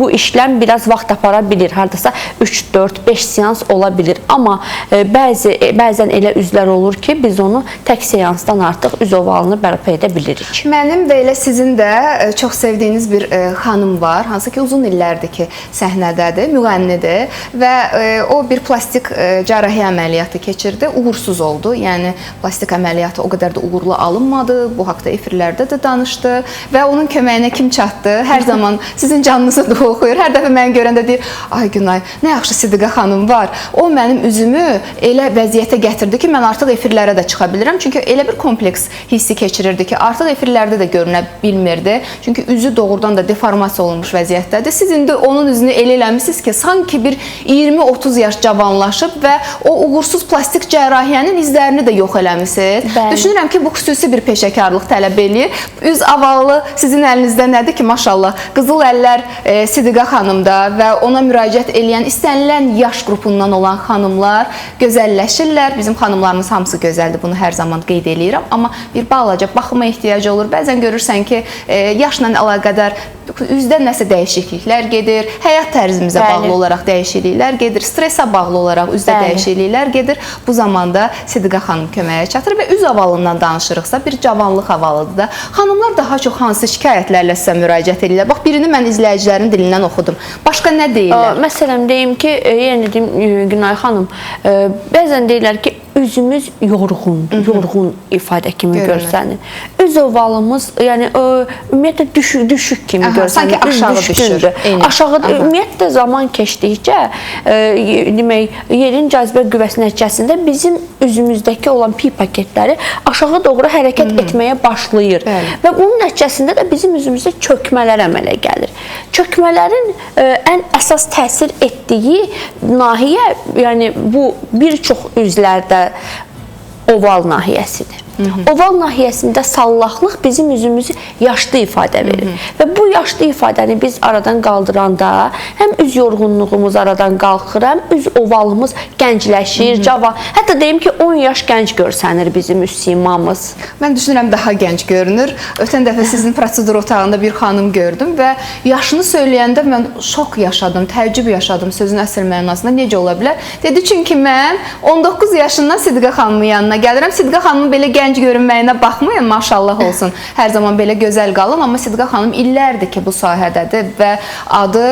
bu işləm biraz vaxt apara bilir. Hardasa 3, 4, 5 seans ola bilir. Amma bəzən elə üzlər olur ki, biz onu tək seansdan artıq üz ovalını bərpa edə bilirik. Mənim və elə sizin də çox sevdiyiniz bir xanım var, hansı ki uzun illərdir ki səhnədədir, müğənnidir və o bir plastik cərrahiyyə əməliyyatı keçirdi, uğursuz oldu. Yəni plastik əməliyyatı o qədər də uğurlu alınmadı. Bu haqqda efirlərdə də danışdı və onun köməyinə kim çatdı? Hər zaman sizin canınızı da oxuyur. Hər dəfə məni görəndə deyir, ay Günay, nə yaxşı Sidqə xanım var. O mənim üzümü elə vəziyyətə gətirdi ki, mən artıq efirlərə də çıxa bilirəm. Çünki elə bir kompleks hissi keçirirdi ki, artıq efirlərdə də görünə bilmirdi. Çünki üzü doğrudan da deformasiya olmuş vəziyyətdədir. Siz indi onun üzünü elə eləmişsiniz ki, sanki bir 20-30 yaş cavanlaşıb və o uğursuz plastik cərrahiyyənin izlərini də yox eləmişsiniz. Düşünürəm ki, bu xüsusi bir peşəkarlıq tələb eləyir. Üz avalı sizin əlinizdə nədir ki, maşallah, qızıl əllər Sidqə xanımda və ona müraciət eləyən, istənilən yaş qrupundan olan xanımlar gözəlləşirlər. Bizim xanımlarımız hamısı gözəldir, bunu hər zaman qeyd eləyirəm. Amma bir balaca baxıma ehtiyacı olur. Bəzən görürsən ki, yaşla əlaqədar üzdə nəsə dəyişikliklər gedir, həyat tərzimizə bağlı olaraq dəyişikliklər gedir, stresə bağlı olaraq üzdə dəyişikliklər gedir. Bu zamanda Sidqə xanım köməyə çatır və üz avalından danışırıqsa bir cavanlıq havalıdır da. Xanımlar daha çox hansı şikayətlərlə sizə müraciət edirlər? Bax, birini mən izləyicilərin dilindən oxudum. Başqa nə deyirlər? Məsələn, deyim ki, yenə deyim Günay xanım, bəzən deyirlər ki, üzümüz yorğun ifadə kimi görsənir. Üz ovalımız, yəni ümumiyyətlə düşük kimi görsənir. Sanki aşağı düşür. Aşağı, ümumiyyətlə zaman keçdikcə, demək, yerin cazibə qüvvəsi nəticəsində bizim üzümüzdəki olan pi paketləri aşağı doğru hərəkət etməyə başlayır. Və bunun nəticəsində də bizim üzümüzdə çökmələr əmələ gəlir. Çökmələrin ən əsas təsir etdiyi nahiyyə, yəni bu bir çox üzlərdə oval nahiyəsidir. Oval nahiyəsində sallaqlıq bizim üzümüzü yaşlı ifadə verir. Və bu yaşlı ifadəni biz aradan qaldıranda həm üz yorğunluğumuz aradan qalxır, həm üz ovalımız gəncləşir, cavan. Hətta deyim ki, 10 yaş gənc görsənir bizim üz simamız. Mən düşünürəm daha gənc görünür. Ötən dəfə sizin prosedur otağında bir xanım gördüm və yaşını söyləyəndə mən şok yaşadım, təəccüb yaşadım sözün əsl mənasında. Necə ola bilər? Dedi, çünki mən 19 yaşından Sidqə xanımın yanına gəlirəm. Sidqə xanımın belə gənc görünməyinə baxmayın, maşallah olsun. Hər zaman belə gözəl qalın, amma Sidqə xanım illərdir ki, bu sahədədir və adı,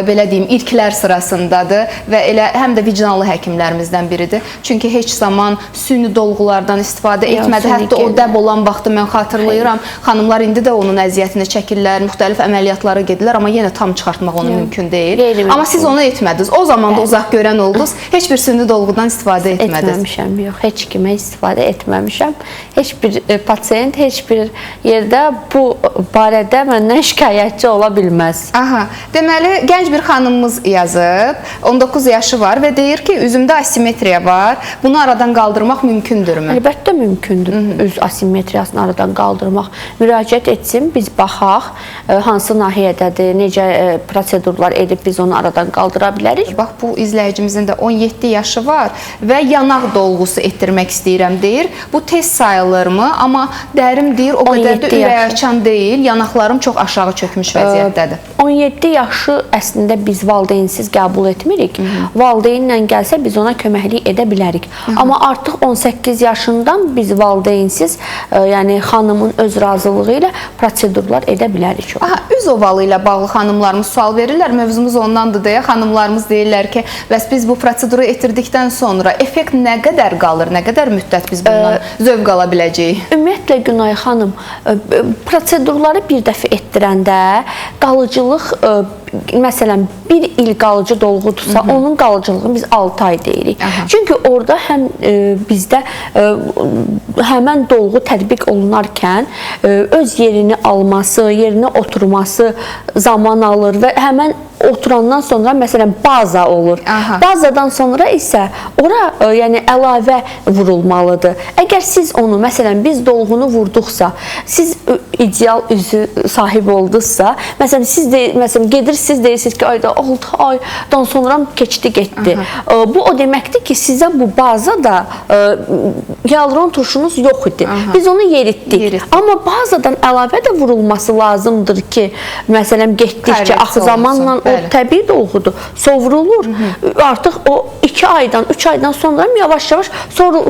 belə deyim, ilklər sırasındadır və elə həm də vicdanlı həkimlərimizdən biridir. Çünki heç zaman süni dolğulardan istifadə etmədi. Hətta o dəb olan vaxtı mən xatırlayıram. Xanımlar indi də onun əziyyətini çəkirlər, müxtəlif əməliyyatlara gedirlər, amma yenə tam çıxartmaq onu mümkün deyil. Amma siz onu etmədiniz. O zaman da uzaq görən oldunuz. Heç bir süni dolğudan istifadə etmədiniz. Etməmişəm, yox. Heç kimə istifadə etməmişəm. Heç bir pasiyent, heç bir yerdə bu barədə məndən şikayətçi ola bilməz. Aha, deməli, gənc bir xanımımız yazıb, 19 yaşı var və deyir ki, üzümdə asimetriya var. Bunu aradan qaldırmaq mümkündürmü? Əlbəttə mümkündür üz asimetriyasını aradan qaldırmaq. Müraciət etsin, biz baxaq, hansı nahiyədədir, necə prosedurlar edib biz onu aradan qaldıra bilərik. Bax, bu izləyicimizin də 17 yaşı var və yanaq dolğusu etdirmək istəyirəm deyir. Bu tez sayılırmı? Amma dərim deyir, o qədər də ürəkaçan deyil, yanaqlarım çox aşağı çökmüş vəziyyətdədir. 17 yaşı əslində biz valideynsiz qəbul etmirik. Valideynlə gəlsə biz ona köməklik edə bilərik. Amma artıq 18 yaşından biz valideynsiz, yəni xanımın öz razılığı ilə prosedurlar edə bilərik. Aha, üz ovalı ilə bağlı xanımlarımız sual verirlər. Mövzumuz ondandır deyə xanımlarımız deyirlər ki, bəs biz bu proseduru etirdikdən sonra effekt nə qədər qalır, nə qədər müddət biz bundan zövq ala biləcəyik? Ümumiyyətlə Günay xanım, prosedurları bir dəfə etdirəndə qalıcılıq, məsələn, bir il qalıcı dolğudursa, onun qalıcılığı biz 6 ay deyirik. Çünki orada həm bizdə həmən dolğu tətbiq olunarkən öz yerini alması, yerinə oturması zaman alır və həmən oturandan sonra məsələn baza olur. Bazadan sonra isə ora yəni əlavə vurulmalıdır. Əgər siz onu məsələn biz dolğunu vurduqsa, siz ideal üzü sahib oldunuzsa, məsələn siz məsələn gedirsiniz deyirsiniz ki, ayda 6 aydan sonra keçdi getdi. Bu o deməkdir ki, sizə bu bazada hyaluron turşunuz yox idi. Biz onu yeritdik. Amma bazadan əlavə də vurulması lazımdır ki, məsələn getdikcə axı zamanla o təbii dolğudur, sovrulur. Artıq o 2 aydan, 3 aydan sonra yavaş-yavaş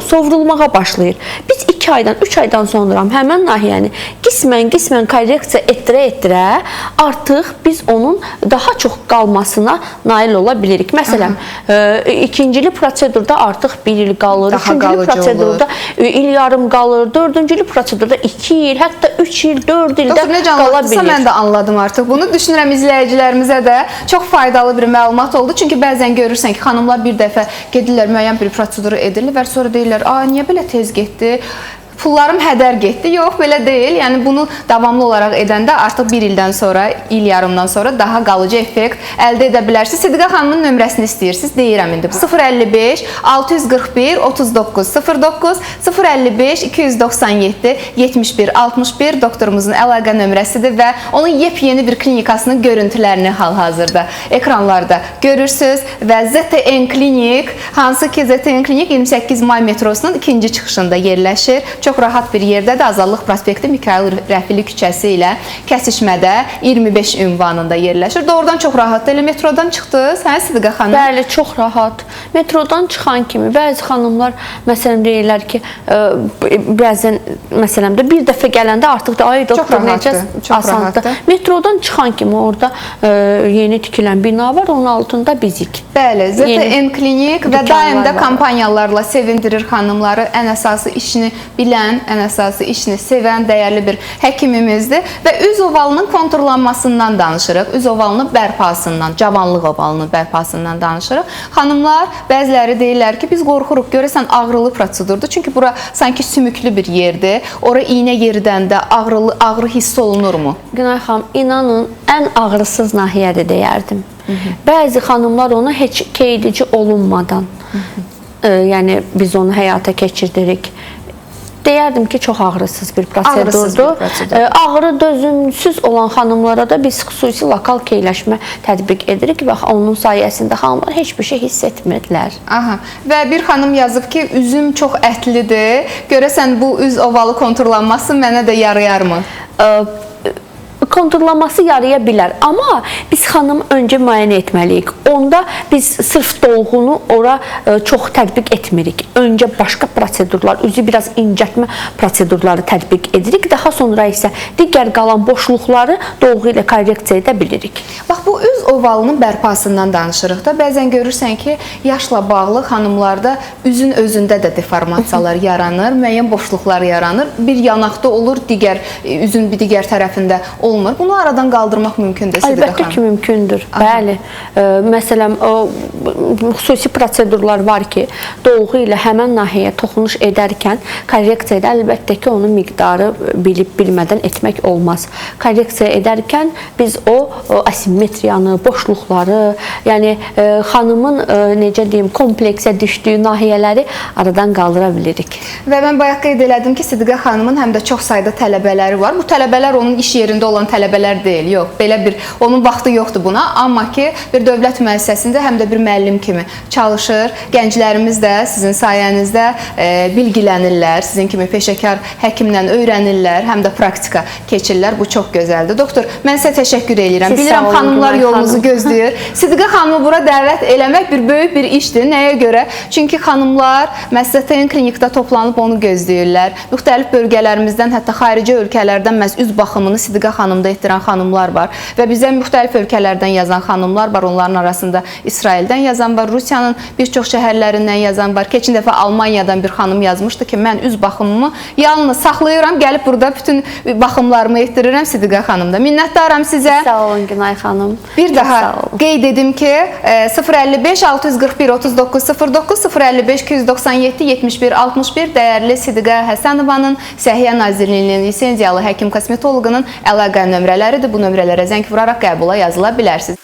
sovrulmağa başlayır. Biz 2 aydan, 3 aydan sonra həmən nahiyəni qismən korreksiya etdirə artıq biz onun daha çox qalmasına nail ola bilirik. Məsələn, ikincili prosedurda artıq 1 il qalır, üçüncülü prosedurda il yarım qalır, dördüncülü prosedurda 2 il, hətta 3 il, 4 ildə qala bilir. Necə anlatdırsa mən də anladım artıq bunu. Düşünürəm izləyicilərimizə də çox faydalı bir məlumat oldu. Çünki bəzən görürsən ki, xanımlar bir dəfə gedirlər, müəyyən bir proseduru edirlər və sonra deyirlər, niyə belə tez getdi? Pullarım hədər getdi. Yox, belə deyil. Yəni bunu davamlı olaraq edəndə artıq 1 ildən sonra, il yarımdan sonra daha qalıcı effekt əldə edə bilərsiniz. Sidqə xanımın nömrəsini istəyirsiniz. Deyirəm indi. 055 641 39 09 055 297 71 61 doktorumuzun əlaqə nömrəsidir və onun yepyeni bir klinikasının görüntülərini hal-hazırda ekranlarda görürsünüz və ZTN klinik, hansı ki ZTN klinik 28 may metrosunun ikinci çıxışında yerləşir. Çox rahat bir yerdədir. Azadlıq prospekti Mikayıl Rəfili küçəsi ilə kəsişmədə 25 ünvanında yerləşir. Doğrudan çox rahatdır. Elə metrodan çıxdınız, hə Sidqə xanım? Bəli, çox rahat. Metrodan çıxan kimi bəzi xanımlar məsələn deyirlər ki, bəzən məsələn də bir dəfə gələndə artıq da ay doktor necə asandır. Metrodan çıxan kimi orada yeni tikilən bina var, onun altında bizik. Bəli, ZTN klinik və daim də kampanyalarla sevindirir xanımları. Ən əsası işini bilən, ən əsası işini sevən dəyərli bir həkimimizdir və üz ovalının konturlanmasından danışırıq. Üz ovalının bərpasından, cavanlıq ovalının bərpasından danışırıq. Xanımlar, bəziləri deyirlər ki, biz qorxuruq, görəsən ağrılı prosedurdur. Çünki bura sanki sümüklü bir yerdir. Ora iynə yeridəndə ağrı hiss olunurmu? Günay xanım, inanın, ən ağrısız nahiyədir deyərdim. Bəzi xanımlar onu heç qeydici olunmadan, yəni biz onu həyata keçirdirik. deyərdim ki, çox ağrısız bir Ağrısız prosedurdur. bir prosedur. Ağrı dözümsüz olan xanımlara da biz xüsusi lokal keyləşmə tətbiq edirik və onun sayəsində xanımlar heç bir şey hiss etmirlər. Aha. Və bir xanım yazıb ki, üzüm çox ətlidir. Görəsən bu üz ovalı konturlanması mənə də yarayarmı? Konturlaması yaraya bilər, amma biz xanımı öncə müayinə etməliyik. Onda biz sırf dolğunu ora çox tətbiq etmirik. Öncə başqa prosedurlar, üzü biraz incəltmə prosedurları tətbiq edirik. Daha sonra isə digər qalan boşluqları dolğu ilə korreksiya edə bilirik. Bax, bu üz ovalının bərpasından danışırıq da. Bəzən görürsən ki, yaşla bağlı xanımlarda üzün özündə də deformasiyalar yaranır, müəyyən boşluqlar yaranır. Bir yanaqda olur, üzün bir digər tərəfində olmur. Bunu aradan qaldırmaq mümkündür, Sidqə xanım? Əlbəttə ki, mümkündür. Bəli. Məsələn, xüsusi prosedurlar var ki, dolğu ilə həmən nahiyyə toxunuş edərkən korreksiyada əlbəttə ki, onun miqdarı bilib-bilmədən etmək olmaz. Korreksiya edərkən biz o asimetriyanı, boşluqları, yəni xanımın necə deyim, kompleksə düşdüyü nahiyələri aradan qaldıra bilirik. Və mən bayaq qeyd elədim ki, Sidqə xanımın həm də çox sayda tələbələri var. Bu tələbələr onun iş yerində olan tələbələr deyil. Yox, belə bir onun vaxtı yoxdur buna. Amma ki, bir dövlət müəssisəsində həm də bir müəllim kimi çalışır. Gənclərimiz də sizin sayənizdə bilgilənirlər. Sizin kimi peşəkar həkimlə öyrənirlər, həm də praktika keçirlər. Bu çox gözəldir. Doktor, mən sizə təşəkkür edirəm. Bilirəm, xanımlar yolunuzu gözləyir. Sidqə xanımı bura dəvət eləmək bir böyük bir işdir. Nəyə görə? Çünki xanımlar Məslətin klinikdə toplanıb onu gözləyirlər. Müxtəlif bölgələrimizdən, hətta xarici ölkələrdən məhz üz baxımını Sidqə xanımda etdirən xanımlar var və bizə müxtəlif ölkələrdən yazan xanımlar var. Onların arasında İsraildən yazan var, Rusiyanın bir çox şəhərlərindən yazan var. Keçən dəfə Almaniyadan bir xanım yazmışdı ki, mən üz baxımımı yalnız saxlayıram, gəlib burada bütün baxımlarımı etdirirəm Sidqə xanımda. Minnətdaram sizə. Sağ olun Günay xanım. Bir daha qeyd edim ki, 055 641 39 09 055 297 71 61 dəyərli Sidqə Həsənovanın Səhiyyə Nazirliyinin lisenziyalı həkim kosmetoloqunun əlaqə nömrələridir. Bu nömrələrə zəng vuraraq qəbula yazıla bilərsiniz.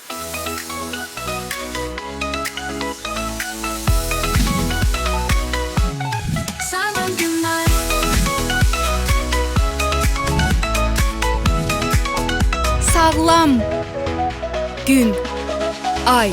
Sağlam gün, ay.